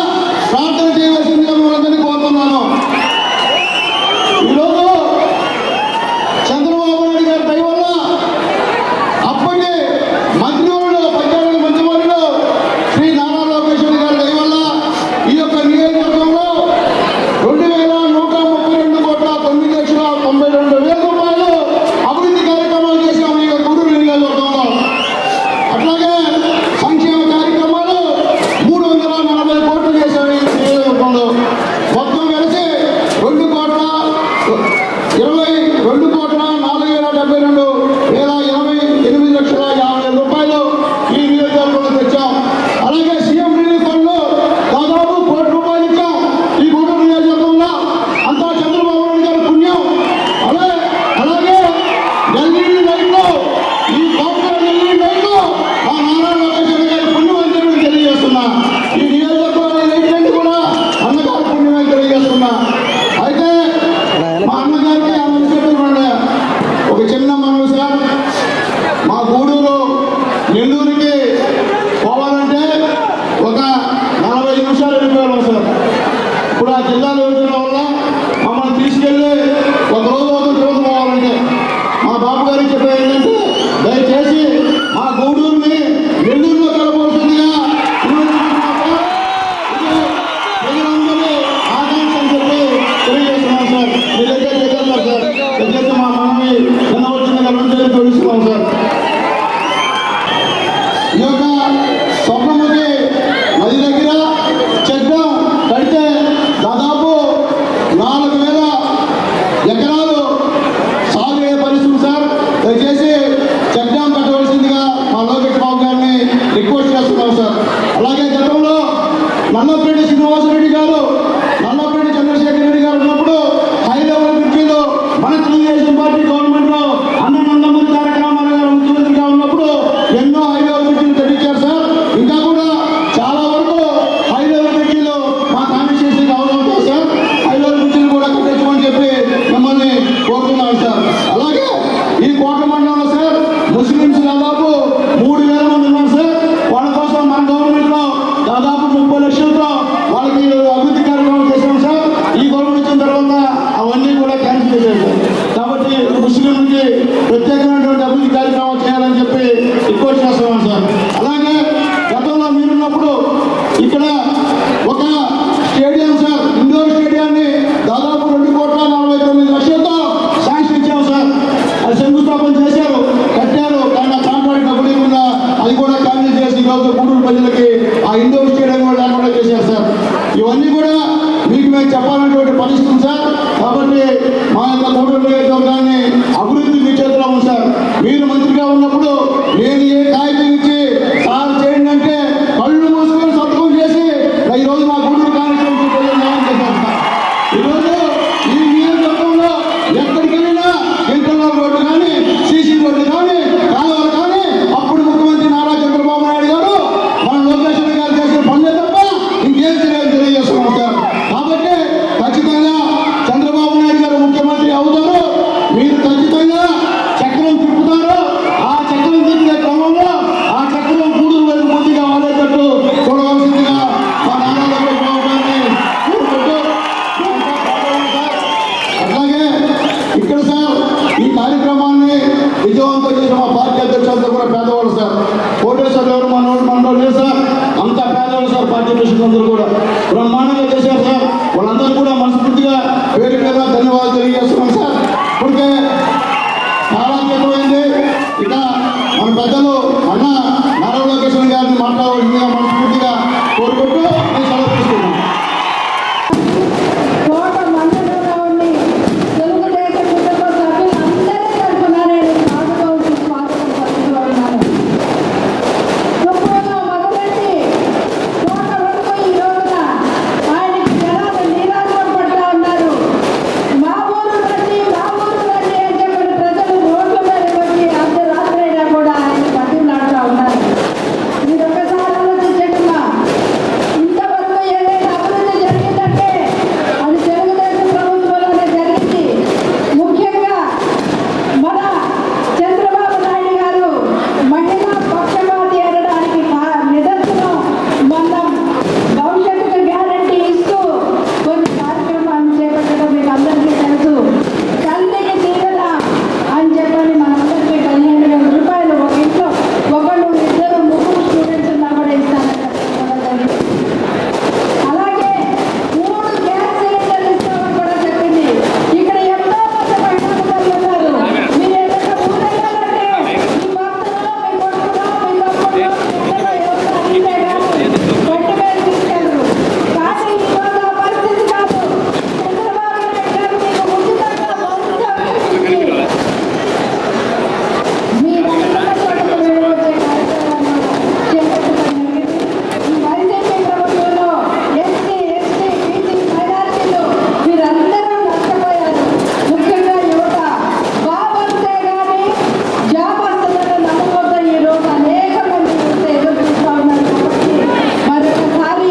ప్రార్థన చేయవలసిందిగా మనందరినీ కోరుతున్నాను. ఈరోజు చంద్రబాబు నాయుడు గారి దయ వల్ల అప్పటి మంత్రివర్యులు 18 మంత్రివర్యులు శ్రీ నారా లోకేష్ గారి దయ వల్ల ఈ యొక్క నియోజకవర్గంలో 2,132,9,92,000 రూపాయలు అభివృద్ధి కార్యక్రమాలు చేశాము ఈ యొక్క గూడూరు నియోజకవర్గంలో. అట్లాగే సంక్షేమ కార్యక్రమాలు 340 కోట్లు చేశాము ఈ నియోజకవర్గంలో. మొత్తం కలిసి 2,472,088,50,000 రూపాయలు ఈ నియోజకవర్గంలో తెచ్చాం. అలాగే సీఎం రిలీఫ్ ఫండ్ దాదాపు 1 కోటి రూపాయలు ఇచ్చాం ఈ గూడూరు నియోజకవర్గంలో. అంతా చంద్రబాబు నాయుడు గారి పుణ్యం. అలాగే ఎల్ఈడి లైట్లు, ఈ కౌంటర్ ఎల్ఈడి లైట్లు మా నారా లోకేష్ గారి పుణ్యం అని చెప్పి తెలియజేస్తున్నా. ఈ నియోజకవర్గంలో లైట్లన్నీ కూడా అన్నగారి పుణ్యం అని తెలియజేస్తున్నా. అయితే మా అన్నగారికి ఒక చిన్న మనవి సార్, మా గూడూరు నెల్లూరుకి పోవాలంటే ఒక 40 నిమిషాలు వెళ్ళిపోయాం సార్. ఇప్పుడు ఆ జిల్లాలో ఉండడం వల్ల మమ్మల్ని తీసుకెళ్ళి ఒక రోజు పోవాలంటే మా బాబు గారికి చెప్పేది ఏంటంటే దయచేసి మా గూడూరుని నెల్లూరులో కలపవలసిందిగా ప్రజలందరూ ఆకాంక్ష అని చెప్పి తెలియజేస్తున్నాం సార్. మీ దగ్గర చెప్పారు సార్, దయచేసి మా మనవి నిన్న వచ్చిన కలపని తెలుస్తున్నాం సార్. ఈ యొక్క స్వర్ణముఖి నది దగ్గర చెక్ డ్యామ్ కడితే దాదాపు 4,000 ఎకరాలు సాగు అయ్యే పరిస్థితి సార్. దయచేసి చెక్ డ్యామ్ కట్టవలసిందిగా మా లోకేష్ బాబు గారిని రిక్వెస్ట్ చేస్తున్నాం సార్. అలాగే గతంలో నల్లపరెడ్డి శ్రీనివాసరెడ్డి గారు, నల్లపరెడ్డి చంద్రశేఖర్ రెడ్డి గారు ఉన్నప్పుడు హై లెవెల్ బ్రిడ్జిలో మన తెలుగుదేశం పార్టీ గవర్నమెంట్లో అన్న నందమూరి తారక రామారావు గారు ముఖ్యమంత్రిగా ఉన్నప్పుడు ఎన్నో హై లెవెల్ బ్రిడ్జిలు కట్టించారు సార్. ఇంకా కూడా చాలా వరకు హై లెవెల్ బ్రిడ్జిలు మా కాన్స్టిట్యూన్సీకి అవసరం ఉంటుంది సార్. హై లెవెల్ బ్రిడ్జిలు కూడా కట్టించమని చెప్పి మిమ్మల్ని కోరుతున్నాను సార్. అలాగే ఈ కోట మండలంలో సార్ ముస్లింస్ దాదాపు 3,000 మంది ఉన్నారు సార్. వాళ్ళ కోసం మన గవర్నమెంట్లో దాదాపు 30 లక్షలతో వాళ్ళకి అభివృద్ధి కార్యక్రమాలు చేశాం సార్. ఈ గవర్నమెంట్ వచ్చిన తర్వాత అవన్నీ కూడా క్యాన్సిల్ చేశారు సార్. కాబట్టి ముస్లింలకి ప్రత్యేకమైనటువంటి అభివృద్ధి కార్యక్రమాలు చేయాలని చెప్పి రిక్వెస్ట్ చేస్తున్నాం సార్. అలాగే గతంలో మీరున్నప్పుడు ఇక్కడ ఒక స్టేడియం సార్, ఇండోర్ స్టేడియాన్ని దాదాపు 2,49,00,000తో శాంక్షన్ ఇచ్చాం సార్. అది శంకుస్థాపన చేశారు, కట్టారు. కానీ కాంట్రాక్ట్ డబ్బులు ఇవ్వకుండా అది కూడా క్యాన్సిల్ చేసి ఈరోజు గూడూరు ప్రజలకి ఆ ఇండోర్ స్టేడియం కూడా లేకుండా చేశారు సార్. ఇవన్నీ కూడా మీకు మేము చెప్పాలనేటువంటి పరిస్థితి సార్. కాబట్టి మా యొక్క గూడూరు నియోజకవర్గాన్ని అభివృద్ధి మీ చేతిలో ఉంది సార్. మీరు మంత్రిగా ఉన్నప్పుడు నేను ఏ కాగితం ఇచ్చి సార్ చేయండి అంటే కళ్ళు మూసుకొని సంతకం చేసి ఈరోజు మా గూడూరు కాన్స్టిట్యూన్సీ ప్రజలు చేశారు సార్. ఈరోజు ఈ నియోజకవర్గంలో ఎక్కడికి వెళ్ళినా ఇంటర్నల్ రోడ్డు కానీ, సీసీ రోడ్డు కానీ, కాలువలు కానీ అప్పుడు ముఖ్యమంత్రి నారా చంద్రబాబు నాయుడు గారు మన లోకేష్ గారు చేసిన పనులే తప్ప ఇంకేం తెలియజేస్తున్నాం సార్. కాబట్టి ఖచ్చితంగా చంద్రబాబు నాయుడు గారు ముఖ్యమంత్రి అవుతారు. మీరు ఖచ్చితంగా చక్రం తిప్పుతారు. ఆ చక్రం తిప్పే క్రమంలో ఆ చక్రం గూడూరు వైపు పూర్తిగా వాడేటట్టు చూడవలసిందిగా మా నాన్న లోకేష్ బాబు గారిని కోరుకుంటూ అట్లాగే ఇక్కడ సార్ ఈ కార్యక్రమాన్ని విజయవంతం చేసిన మా పార్టీ అధ్యక్షులంతా కూడా పేదవాళ్ళు సార్. కోటేశ్వర ఎవరు మనలో లేదు సార్, అంతా పేదవాళ్ళు సార్. పార్టీ ప్రెసిడెంట్ అందరూ కూడా బ్రహ్మాండంగా చేశారు సార్. వాళ్ళందరూ కూడా మనస్ఫూర్తిగా పేరు మీద ధన్యవాదాలు తెలియజేస్తున్నాం సార్. ఇప్పటికే చాలా ఎక్కువైంది. ఇక మన పెద్దలు అన్న నారా లోకేష్ గారిని మాట్లాడవలసిందిగా మనస్ఫూర్తిగా కోరుకుంటూ నేను సెలవు తీసుకున్నాను. కోట మండలంలోని తెలుగుదేశం కుటుంబ సభ్యులందరి తరఫున నేను స్వాగతం పలుకుతున్నాను. దుఃఖంలో మొదలెట్టి కోట వరకు ఈ రోజున ఆయనకి జనాలు నీరాజనం పడతా ఉన్నారు. మా ఊరు రండి, మా ఊరు రండి అని చెప్పిన ప్రజలు రోడ్ల మీద వచ్చి అర్ధరాత్రైనా కూడా ఆయన బతిమలాడుతూ ఉన్నారు. మీరు ఒక్కసారి ఆలోచించకుండా ఇంతవరకు ఏదైనా అభివృద్ధి జరిగిందంటే అది తెలుగుదేశం ప్రభుత్వంలోనే జరిగింది. ముఖ్యంగా మన చంద్రబాబు నాయుడు గారు మహిళా పక్షపాతి అనడానికి నిదర్శనం. మనం భవిష్యత్తుకు గ్యారంటీ ఇస్తూ కొన్ని కార్యక్రమాలను చేపట్టడం మీకు అందరికీ తెలుసు. తల్లికి దీవెన అని చెప్పని మనందరికీ 15,000 రూపాయలు ఒక ఇంట్లో ఒకళ్ళు, ఇద్దరు, ముగ్గురు స్టూడెంట్స్ ఉన్నా కూడా ఇస్తానని అలాగే 3 గ్యాస్ సిలిండర్లు ఇస్తామని కూడా చెప్పింది. ఇక్కడ ఎంతో మంది మహిళలు ఉన్నారు. మీరు ఏదైనా ఊరెళ్ళాలంటే మీ భర్తలో, మీ కొడుకులో, మీ తమ్ముడులో, ఇద్దరు ఎవరో అడిగితే కానీ బండి మీద తీసుకెళ్ళరు. కానీ ఈరోజు ఆ పరిస్థితి కాదు. చంద్రబాబు నాయుడు గారు మీకు ఉచితంగా బస్సు సౌకర్యం ఇచ్చి మీ రైతుల చోటుకు వెళ్ళి వచ్చే కార్యక్రమాన్ని చేపట్టడం జరిగింది. ఈ వైసీపీ ప్రభుత్వంలో ఎస్సీ, ఎస్టీ, బీసీ, మైనారిటీలు వీరందరూ నష్టపోయారు. ముఖ్యంగా యువత బాబు వస్తే కానీ జాబ్ వస్తుందని నమ్మకంతో ఈ రోజు అనేక మంది యువత ఎదురు చూస్తూ ఉన్నారు. కాబట్టి మరొకసారి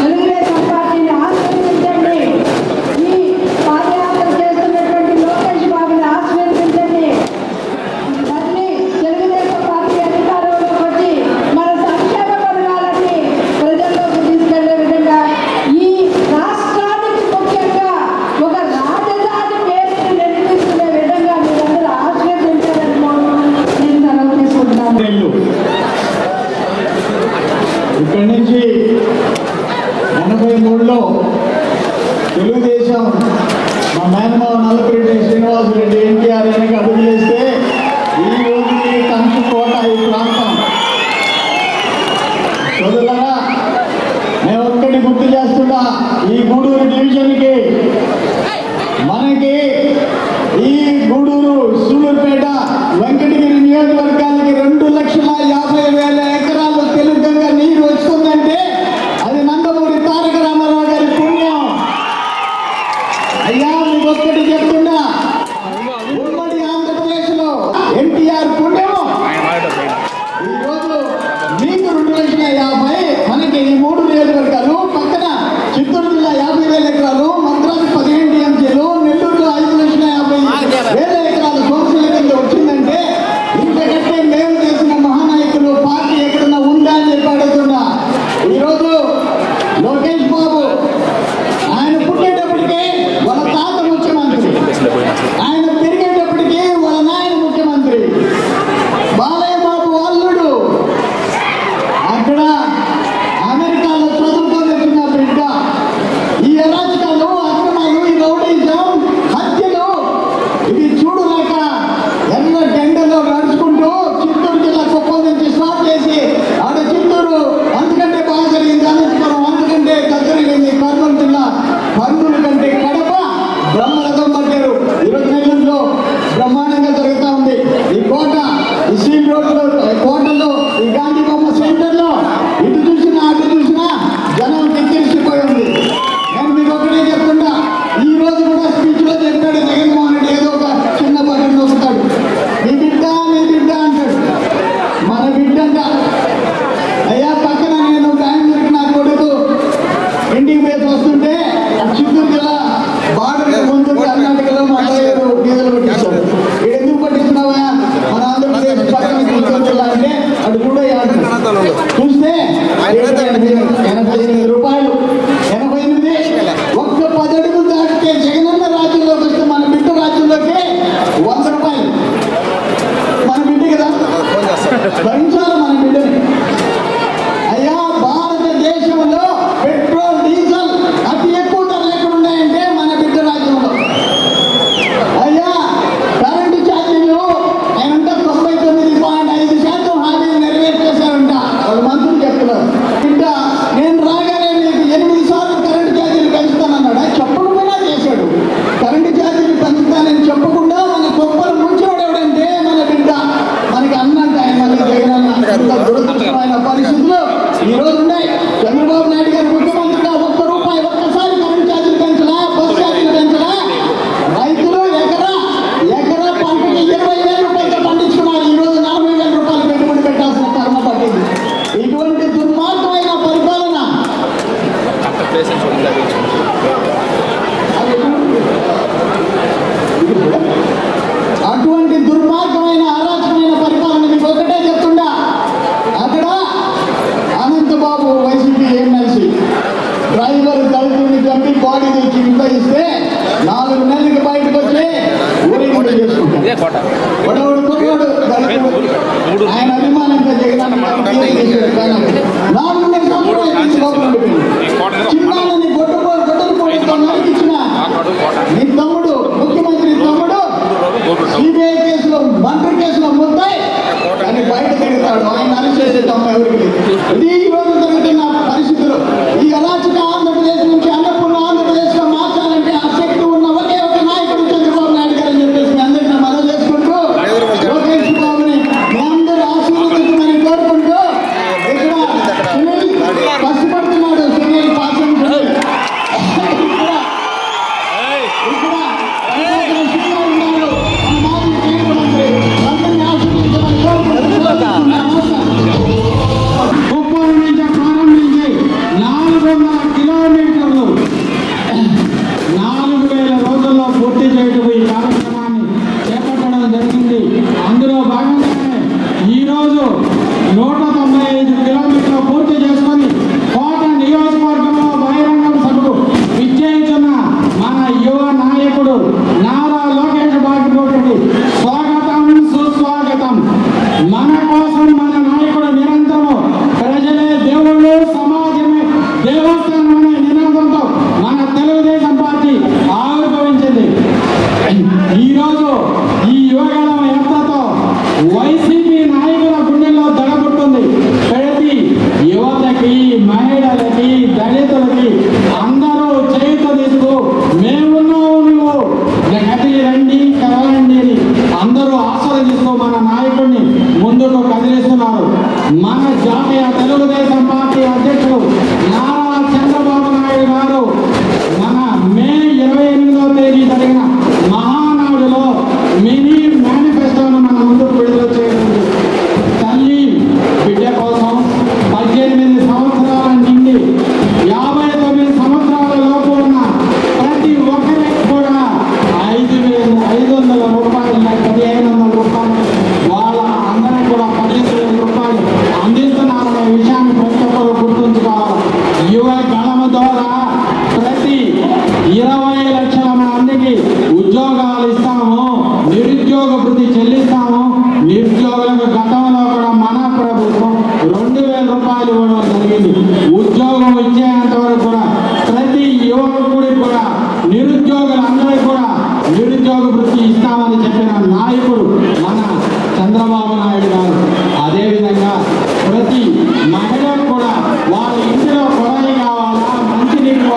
తెలుగుదేశం పార్టీని ఆశీర్వదించండి. ఈ పాదయాత్ర చేస్తున్నటువంటి లోకేష్ బాబుని ఆశీర్వదించండి. మళ్ళీ తెలుగుదేశం పార్టీ అధికారంలోకి వచ్చి మన సంక్షేమ పథకాలన్నీ ప్రజల్లోకి తీసుకెళ్లే విధంగా ఈ రాష్ట్రానికి ముఖ్యంగా ఒక రాజధాని పేరుని నిర్మించుకునే విధంగా మీరందరూ ఆశీర్వదించాలని నేను సెలవు తీసుకుంటున్నాను. ఇక్కడి నుంచి 83లో తెలుగుదేశం మా మేనమావ నల్లపురెడ్డి శ్రీనివాసరెడ్డి ఎన్టీఆర్ వెనక అడుగు చేస్తే ఈ రోజుకి కంచుకోట ఈ ప్రాంతం. సోదరులారా, మేము ఒక్కటి గుర్తు చేస్తున్నా, ఈ గూడూరు డివిజన్కి మనకి ఈ గూడూరు, సూలూరుపేట, వెంకటగిరి నియోజకవర్గానికి 2,50,000 ఎకరాలు తెలుగుగా నీరు వస్తుందంటే అది నందమూరి తారక రామారావు గారి పుణ్యం. అయ్యా మీకు ఒక్కటి చెప్తున్నా, ఉమ్మడి ఆంధ్రప్రదేశ్లో ఎన్టీఆర్ పుణ్యం. ఈరోజు మీకు 2,50,000, మనకి ఈ 3 నియోజకవర్గాలు పక్కన చిత్తూరు జిల్లా 50,000 ఎకరాలు, మద్రాసు 15 టీఎంసీలు, నెల్లూరులో 5,000 గెలుస్తామనే నినాదంతో మన తెలుగుదేశం పార్టీ ఆవిర్భవించింది. ఈరోజు ఈ యువగళం యాత్రతో వైసీపీ నాయకుల గుండెల్లో దడబుట్టుంది. ప్రతి యువతకి, మహిళలకి, దళితులకి అందరూ చేయుత తీస్తూ మేమున్నావు, నువ్వు గట్టికి రండి, కదలండి అని అందరూ ఆశీర్వదిస్తూ మన నాయకుడిని ముందుకు కదిలిస్తున్నారు. మన జాతీయ తెలుగుదేశం పార్టీ అధ్యక్షుడు నారా చంద్రబాబు నాయుడు గారు మన మే 28వ తేదీ జరిగిన మహానాడులో మినీ మేనిఫెస్టోను మన ముందుకు విడుదల చేయనుంది. తల్లి బిడ్డ కోసం 18 సంవత్సరాల నుండి 59 సంవత్సరాల లోపు ఉన్న ప్రతి ఒక్కరికి కూడా 5,500 రూపాయలు, 1,500 రూపాయలు, వాళ్ళ అందరికి కూడా 15,000 రూపాయలు అందిస్తున్నారనే విషయాన్ని ప్రతి ఒక్కరు గుర్తుంచుకోవాలి. యువ గళం ద్వారా ప్రతి 20 లక్షల మందికి ఉద్యోగాలు ఇస్తాము, నిరుద్యోగ వృత్తి చెల్లిస్తాము. నిరుద్యోగులకు గతంలో కూడా మన ప్రభుత్వం 2,000 రూపాయలు ఇవ్వడం జరిగింది. ఉద్యోగం ఇచ్చేంత వరకు కూడా ప్రతి యువకుడికి కూడా, నిరుద్యోగులందరికీ కూడా నిరుద్యోగ వృత్తి ఇస్తామని చెప్పిన నాయకుడు మన చంద్రబాబు నాయుడు గారు. అదేవిధంగా ప్రతి మహిళకు కూడా వాళ్ళ ఇంటిలో కొడాయి కావాలా, మంచినీళ్ళు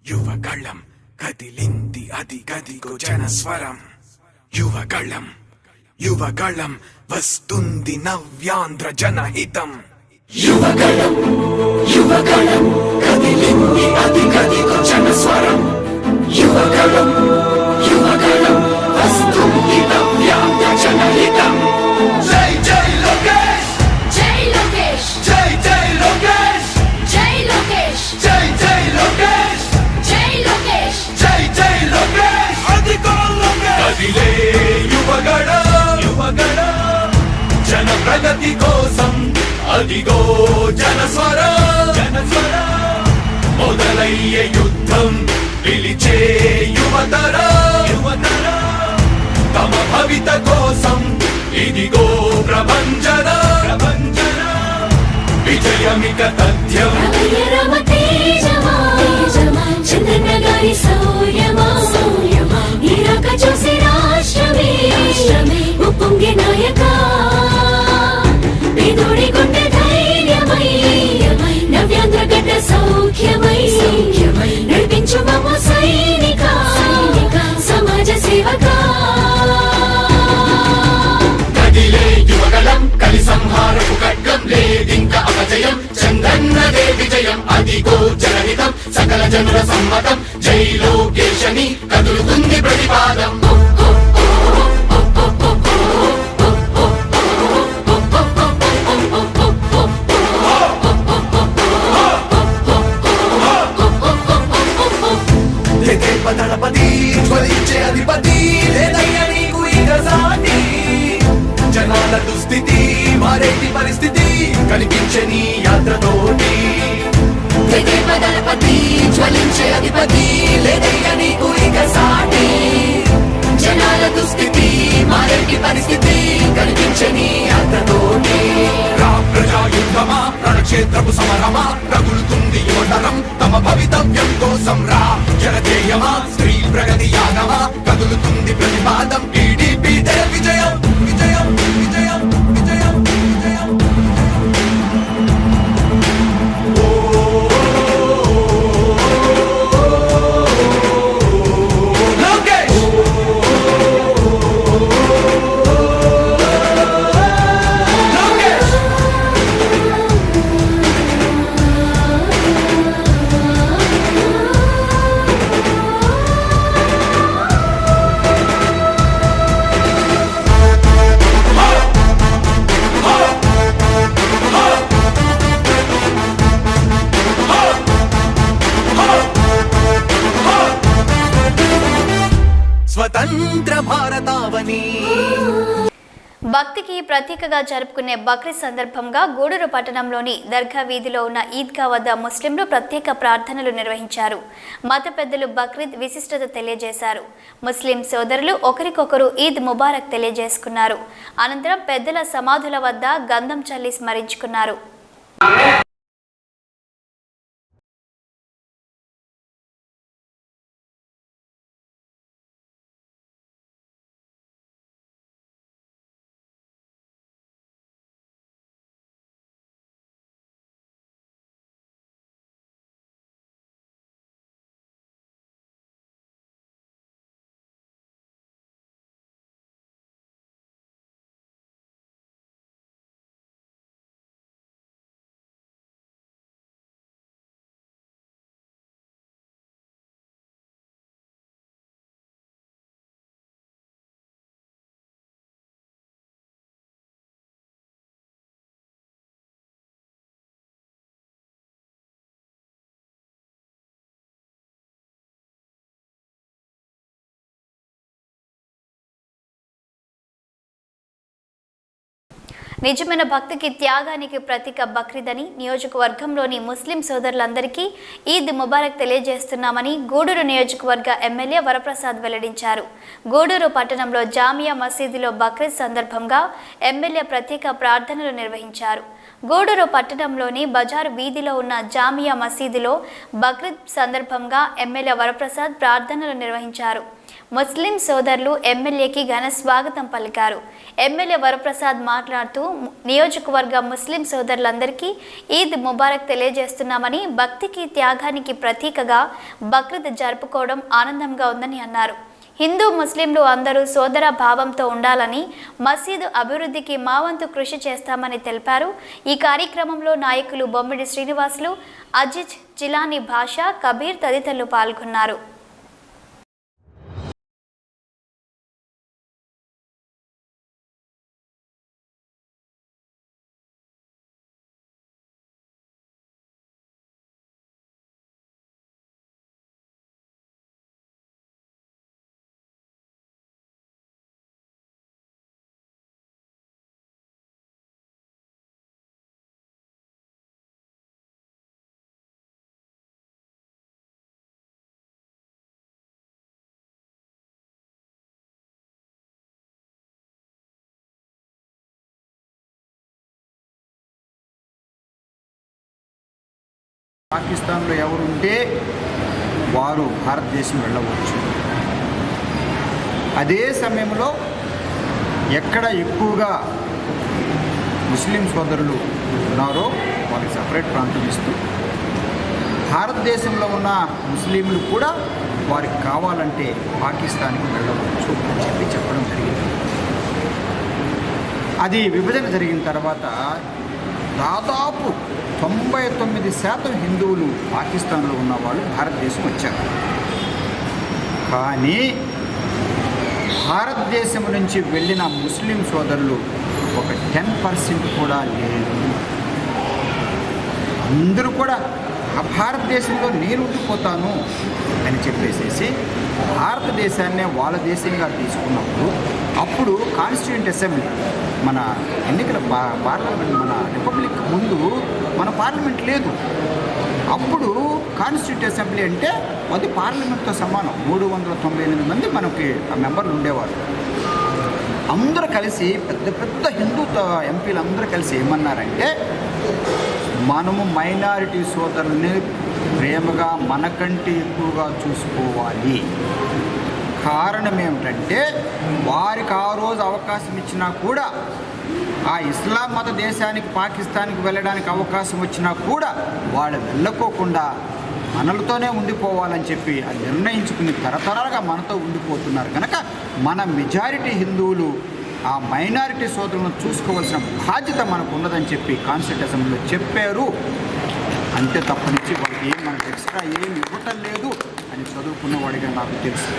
యువగళం కదిలింది అది గదిగో జనస్వరం యువగళం యువగళం వస్తుంది నవ్యాంధ్ర జనహితం యువగళం యువగళం కదిలింది అది గదిగో జనస్వరం యువగళం యువగళం వస్తుంది నవ్యాంధ్ర జనహితం జాతి కోసం అదిగో జనస్వర మొదలయ్యే యుద్ధం పిలిచే యువతర తమ భవిత కోసం ఇదిగో ప్రభంజన విజయమిక తథ్యం చంద్రనగారి సౌర్యమా నీరాక చూసి రాష్ట్రమే ఉప్పొంగే నాయక పేదోడి గుండె ధైర్యమై నవ్యాంధ్ర గడ్డ సౌఖ్యమై నడిపించు మమ్మ సైనిక సమాజ సేవక కదిలే యువగలం కలి సంహారపు ఖడ్గం లేదింక అపజయం చంద్రన్నదే విజయం అదిగో జనహితం సకల జనుల సమ్మతం జై లోకేశని కదులుతుంది ప్రతిపాదం దళపతి జ్వలించే అధిపతి లేదయ్యా నీకు ఇక సాటి జనాల దుస్థితి మారేటి పరిస్థితి కనిపించే నీ యాత్రతోటి దళపతి జ్వలించే అధిపతి లేదయ్యా నీకు ఇక సాటి జనాల దుస్థితి మారేటి పరిస్థితి కనిపించే నీ యాత్రతోటి ప్రజాయుద్ధమా రణక్షేత్రపు సమరమా రగులుతుంది యువతరం తమ భవితవ్యం కోసం రా జనజేయమా స్త్రీ ప్రగతి యాగమా కదులుతుంది ప్రతిపాదం టీడీపీ విజయం విజయం విజయం విజయం విజయం స్వతంత్ర భారతావని భక్తికి ప్రతీకగా జరుపుకునే బక్రీద్ సందర్భంగా గూడూరు పట్టణంలోని దర్గా వీధిలో ఉన్న ఈద్గా వద్ద ముస్లింలు ప్రత్యేక ప్రార్థనలు నిర్వహించారు. మత పెద్దలు బక్రీద్ విశిష్టత తెలియజేశారు. ముస్లిం సోదరులు ఒకరికొకరు ఈద్ ముబారక్ తెలియజేసుకున్నారు. అనంతరం పెద్దల సమాధుల వద్ద గంధం చల్లి స్మరించుకున్నారు. నిజమైన భక్తికి త్యాగానికి ప్రతీక బక్రీద్ అని నియోజకవర్గంలోని ముస్లిం సోదరులందరికీ ఈద్ ముబారక్ తెలియజేస్తున్నామని గూడూరు నియోజకవర్గ ఎమ్మెల్యే వరప్రసాద్ వెల్లడించారు. గూడూరు పట్టణంలో జామియా మసీదులో బక్రీద్ సందర్భంగా ఎమ్మెల్యే ప్రత్యేక ప్రార్థనలు నిర్వహించారు. గూడూరు పట్టణంలోని బజారు వీధిలో ఉన్న జామియా మసీదులో బక్రీద్ సందర్భంగా ఎమ్మెల్యే వరప్రసాద్ ప్రార్థనలు నిర్వహించారు. ముస్లిం సోదరులు ఎమ్మెల్యేకి ఘన స్వాగతం పలికారు. ఎమ్మెల్యే వరప్రసాద్ మాట్లాడుతూ నియోజకవర్గ ముస్లిం సోదరులందరికీ ఈద్ ముబారక్ తెలియజేస్తున్నామని, భక్తికి త్యాగానికి ప్రతీకగా బక్రీద్ జరుపుకోవడం ఆనందంగా ఉందని అన్నారు. హిందూ ముస్లింలు అందరూ సోదర భావంతో ఉండాలని, మసీదు అభివృద్ధికి మా వంతు కృషి చేస్తామని తెలిపారు. ఈ కార్యక్రమంలో నాయకులు బొమ్మిడి శ్రీనివాసులు, అజిజ్, జిలానీ భాషా, కబీర్ తదితరులు పాల్గొన్నారు. పాకిస్తాన్లో ఎవరుంటే వారు భారతదేశం వెళ్ళవచ్చు. అదే సమయంలో ఎక్కడ ఎక్కువగా ముస్లిం సోదరులు ఉన్నారో వాళ్ళకి సపరేట్ ప్రాంతం ఇస్తూ భారతదేశంలో ఉన్న ముస్లింలు కూడా వారికి కావాలంటే పాకిస్తాన్కి వెళ్ళవచ్చు అని చెప్పడం జరిగింది. అది విభజన జరిగిన తర్వాత దాదాపు 99% హిందువులు పాకిస్తాన్లో ఉన్నవాళ్ళు భారతదేశం వచ్చారు. కానీ భారతదేశం నుంచి వెళ్ళిన ముస్లిం సోదరులు ఒక 10% కూడా లేదు. అందరూ కూడా భారతదేశంలో నేను ఉండిపోతాను అని చెప్పేసేసి భారతదేశాన్నే వాళ్ళ దేశంగా తీసుకున్నప్పుడు అప్పుడు కాన్స్టిట్యూయెంట్ అసెంబ్లీ మన ఎన్నికల పార్లమెంట్ మన రిపబ్లిక్ ముందు మన పార్లమెంట్ లేదు. అప్పుడు కాన్స్టిట్యూయెంట్ అసెంబ్లీ అంటే అది పార్లమెంట్తో సమానం. 398 మంది మనకి ఆ మెంబర్లు ఉండేవారు. అందరూ కలిసి పెద్ద పెద్ద హిందూ ఎంపీలు అందరూ కలిసి ఏమన్నారంటే మనము మైనారిటీ సోదరుల్ని ప్రేమగా మనకంటే ఎక్కువగా చూసుకోవాలి. కారణం ఏమిటంటే వారికి ఆ రోజు అవకాశం ఇచ్చినా కూడా ఆ ఇస్లాం మత దేశానికి పాకిస్తాన్కి వెళ్ళడానికి అవకాశం వచ్చినా కూడా వాళ్ళు వెళ్ళకోకుండా మనలతోనే ఉండిపోవాలని చెప్పి అది నిర్ణయించుకుని తరతరాలుగా మనతో ఉండిపోతున్నారు కనుక మన మెజారిటీ హిందువులు ఆ మైనారిటీ సోదరులను చూసుకోవాల్సిన బాధ్యత మనకు ఉన్నదని చెప్పి కాన్స్టిట్యూట్ అసెంబ్లీలో చెప్పారు. అంతే తప్పనిచ్చి వాళ్ళకి మనకు ఎక్స్ట్రా ఏమి ఇవ్వటం లేదు అని చదువుకున్నవాడిగా నాకు తెలుసు.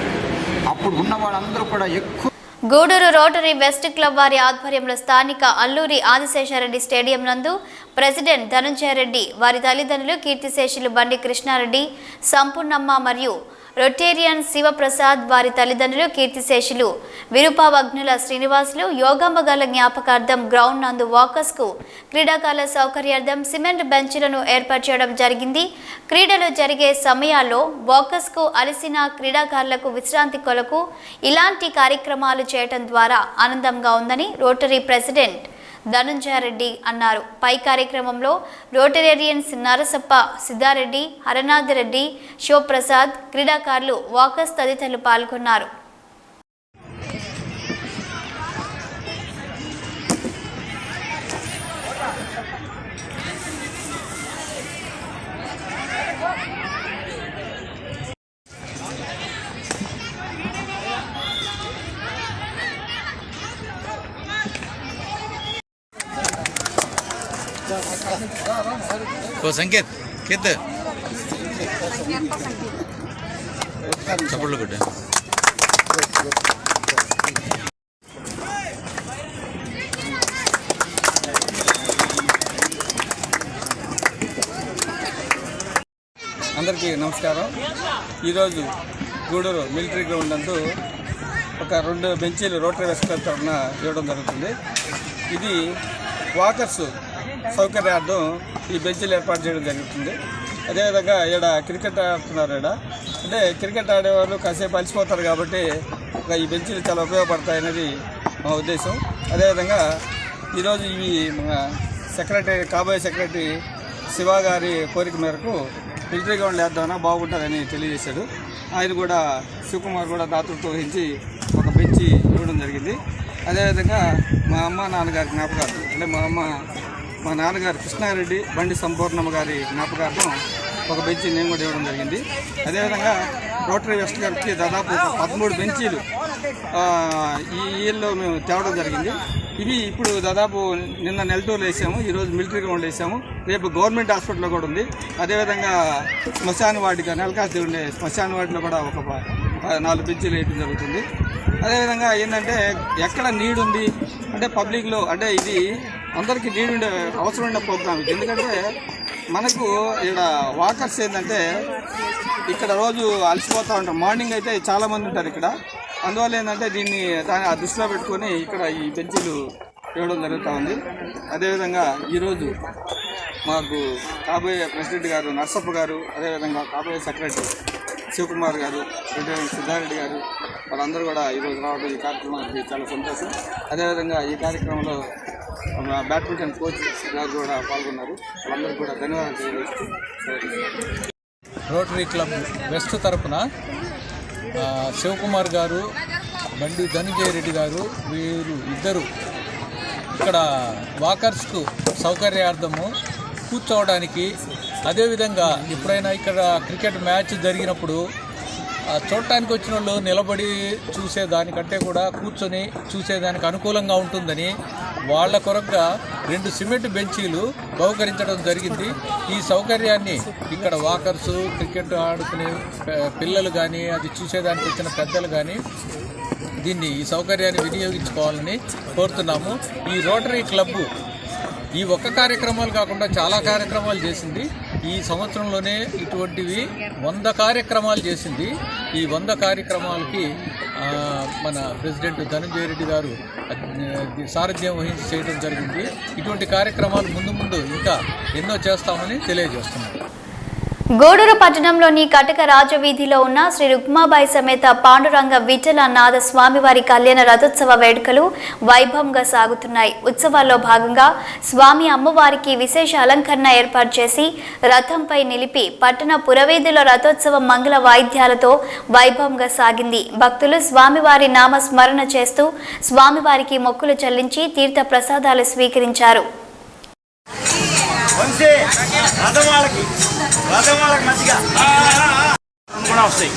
అప్పుడు ఉన్న వాళ్ళందరూ కూడా ఎక్కువ గూడూరు రోటరీ వెస్ట్ క్లబ్ వారి ఆధ్వర్యంలో స్థానిక అల్లూరి ఆదిశేషారెడ్డి స్టేడియం నందు ప్రెసిడెంట్ ధనంజయ రెడ్డి వారి తల్లిదండ్రులు కీర్తిశేషులు బండి కృష్ణారెడ్డి, సంపూర్ణమ్మ మరియు రొటేరియన్ శివప్రసాద్ వారి తల్లిదండ్రులు కీర్తిశేషులు విరూపావగ్నుల శ్రీనివాసులు యోగాంబగాల జ్ఞాపకార్థం గ్రౌండ్ నందు వాకర్స్కు క్రీడాకారుల సౌకర్యార్థం సిమెంట్ బెంచ్లను ఏర్పాటు చేయడం జరిగింది. క్రీడలు జరిగే సమయాల్లో వాకర్స్కు అలసిన క్రీడాకారులకు విశ్రాంతి కొరకు ఇలాంటి కార్యక్రమాలు చేయడం ద్వారా ఆనందంగా ఉందని రోటరీ ప్రెసిడెంట్ ధనంజయ రెడ్డి అన్నారు. పై కార్యక్రమంలో రోటరేరియన్స్ నరసప్ప, సిద్ధారెడ్డి, హరనాథ్ రెడ్డి, శివప్రసాద్, క్రీడాకారులు, వాకర్స్ తదితరులు పాల్గొన్నారు. ఓ సంకేత్ కేత్ చప్పట్లు కొట్టు. అందరికీ నమస్కారం. ఈరోజు గూడూరు మిలిటరీ గ్రౌండ్ నందు ఒక 2 బెంచీలు రోటరీ వెస్ట్ క్లబ్ తరఫున ఇవ్వడం జరుగుతుంది. ఇది వాకర్స్ సౌకర్యార్థం ఈ బెంచీలు ఏర్పాటు చేయడం జరుగుతుంది. అదేవిధంగా ఇక్కడ క్రికెట్ ఆడుతున్నారు. అంటే క్రికెట్ ఆడేవాళ్ళు కాసేపు అలసిపోతారు కాబట్టి ఈ బెంచీలు చాలా ఉపయోగపడతాయనేది మా ఉద్దేశం. అదేవిధంగా ఈరోజు ఇవి మన సెక్రటరీ కాబోయే సెక్రటరీ శివ గారి కోరిక మేరకు మిలిటరీ గ్రౌండ్ వేద్దామన్నా బాగుంటుందని తెలియజేశాడు. ఆయన కూడా శివకుమార్ కూడా దాతృత్వం వహించి ఒక బెంచి ఇవ్వడం జరిగింది. అదేవిధంగా మా అమ్మ నాన్నగారి జ్ఞాపకార్థం అంటే మా నాన్నగారు కృష్ణారెడ్డి, బండి సంపూర్ణమ్మ గారి జ్ఞాపకార్థం ఒక బెంచి నేను కూడా ఇవ్వడం జరిగింది. అదేవిధంగా రోటరీ వెస్ట్ గారికి దాదాపు 13 బెంచీలు ఈ ఇయర్లో మేము తేవడం జరిగింది. ఇవి ఇప్పుడు దాదాపు నిన్న నెల్లూరులో వేసాము, ఈరోజు మిలిటరీ గ్రౌండ్ వేసాము, రేపు గవర్నమెంట్ హాస్పిటల్లో కూడా ఉంది. అదేవిధంగా శ్మశాన వాటిగా నెలకాసి ఉండే శ్మశాన వాటిలో కూడా ఒక 4 బెంచీలు వేయడం జరుగుతుంది. అదేవిధంగా ఏంటంటే ఎక్కడ నీడ్ ఉంది అంటే పబ్లిక్లో అంటే ఇది అందరికీ నీడ్ ఉండే అవసరం ఉండే ప్రోగ్రామ్. ఎందుకంటే మనకు ఇక్కడ వాకర్స్ ఏంటంటే ఇక్కడ రోజు అలసిపోతూ ఉంటారు. మార్నింగ్ అయితే చాలామంది ఉంటారు ఇక్కడ. అందువల్ల ఏంటంటే దీన్ని దృష్టిలో పెట్టుకొని ఇక్కడ ఈ బెంచీలు ఇవ్వడం జరుగుతూ ఉంది. అదేవిధంగా ఈరోజు మాకు కాబోయే ప్రెసిడెంట్ గారు నరసప్ప గారు, అదేవిధంగా కాబోయే సెక్రటరీ శివకుమార్ గారు, సిద్ధారెడ్డి గారు వాళ్ళందరూ కూడా ఈరోజు రావడం ఈ కార్యక్రమానికి చాలా సంతోషం. అదేవిధంగా ఈ కార్యక్రమంలో బ్యాడ్మింటన్ కోచ్ గారు కూడా పాల్గొన్నారు. వాళ్ళందరికీ కూడా ధన్యవాదాలు తెలియజేస్తూ రోటరీ క్లబ్ వెస్ట్ తరఫున శివకుమార్ గారు, బండి ధనంజయ రెడ్డి గారు, వీరు ఇద్దరు ఇక్కడ వాకర్స్కు సౌకర్యార్థము కూర్చోవడానికి, అదేవిధంగా ఎప్పుడైనా ఇక్కడ క్రికెట్ మ్యాచ్ జరిగినప్పుడు చూడటానికి వచ్చిన వాళ్ళు నిలబడి చూసేదానికంటే కూడా కూర్చొని చూసేదానికి అనుకూలంగా ఉంటుందని వాళ్ళ కొరకుగా 2 సిమెంట్ బెంచీలు బహుకరించడం జరిగింది. ఈ సౌకర్యాన్ని ఇక్కడ వాకర్సు, క్రికెట్ ఆడుకునే పిల్లలు కానీ, అది చూసేదానికి వచ్చిన పెద్దలు కానీ ఈ సౌకర్యాన్ని వినియోగించుకోవాలని కోరుతున్నాము. ఈ రోటరీ క్లబ్బు ఈ ఒక్క కార్యక్రమాలు కాకుండా చాలా కార్యక్రమాలు చేసింది. ఈ సంవత్సరంలోనే ఇటువంటివి 100 కార్యక్రమాలు చేసింది. ఈ 100 కార్యక్రమాలకి మన ప్రెసిడెంట్ ధనంజయ రెడ్డి గారు సారథ్యం వహించి చేయడం జరిగింది. ఇటువంటి కార్యక్రమాలు ముందు ఇంకా ఎన్నో చేస్తామని తెలియజేస్తున్నాం. గూడూరు పట్టణంలోని కటక రాజవీధిలో ఉన్న శ్రీ రుక్మాబాయి సమేత పాండురంగ విఠలనాథ స్వామివారి కళ్యాణ రథోత్సవ వేడుకలు వైభవంగా సాగుతున్నాయి. ఉత్సవాల్లో భాగంగా స్వామి అమ్మవారికి విశేష అలంకరణ ఏర్పాటు చేసి రథంపై నిలిపి పట్టణ పురవీధిలో రథోత్సవ మంగళ వాయిద్యాలతో వైభవంగా సాగింది. భక్తులు స్వామివారి నామ స్మరణ చేస్తూ స్వామివారికి మొక్కులు చెల్లించి తీర్థ ప్రసాదాలు స్వీకరించారు. మంచిగా కూడా వస్తాయి.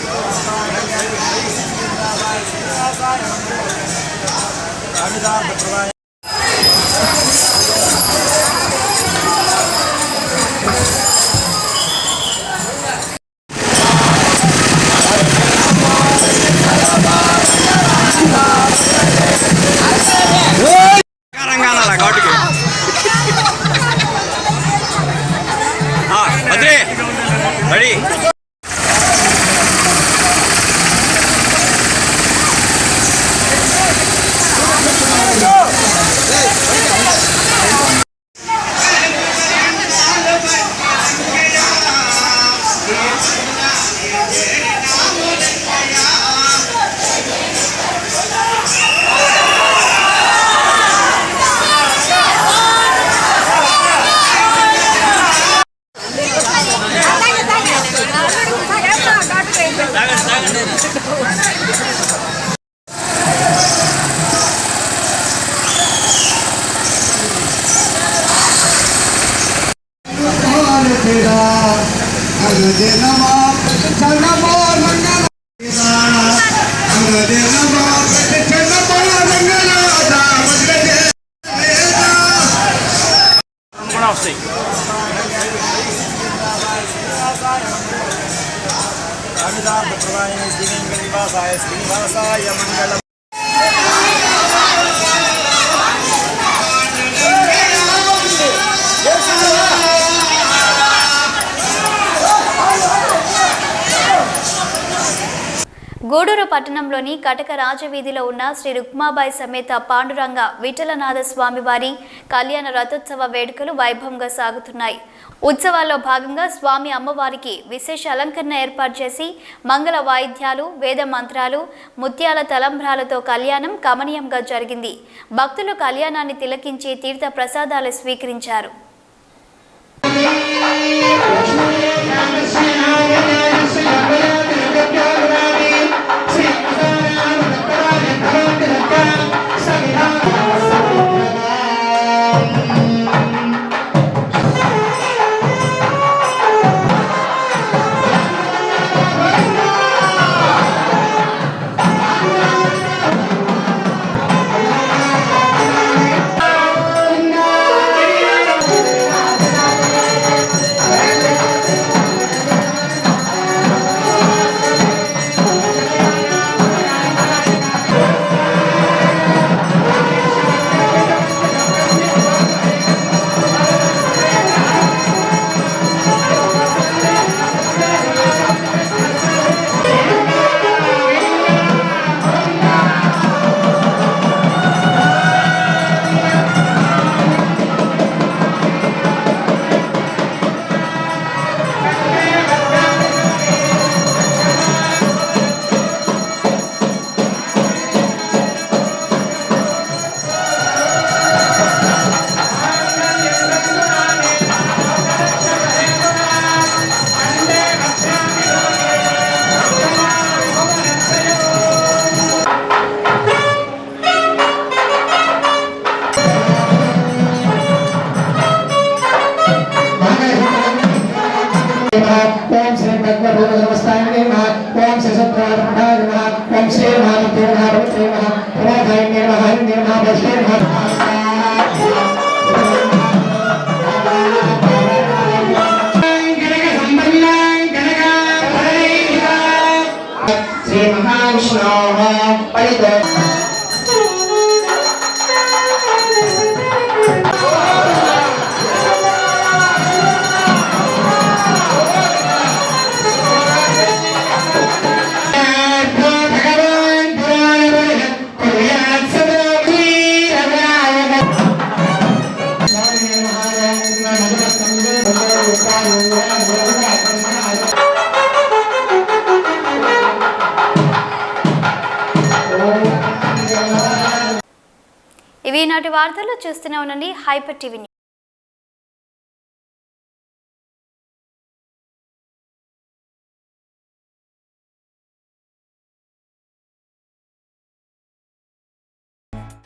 శ్రీనివాసాయ మంగళం. గూడూరు పట్టణంలోని కటక రాజవీధిలో ఉన్న శ్రీ రుక్మాబాయి సమేత పాండురంగ విఠలనాథ స్వామివారి కళ్యాణ రథోత్సవ వేడుకలు వైభవంగా సాగుతున్నాయి. ఉత్సవాల్లో భాగంగా స్వామి అమ్మవారికి విశేష అలంకరణ ఏర్పాటు చేసి మంగళ వాయిద్యాలు, వేద మంత్రాలు, ముత్యాల తలంబ్రాలతో కళ్యాణం కమనీయంగా జరిగింది. భక్తులు కళ్యాణాన్ని తిలకించి తీర్థ ప్రసాదాలు స్వీకరించారు. శ్రీ మహావిష్ణు ఇవి నాటి వార్తల్లో చూస్తూనే ఉండండి హైపర్ టీవీ.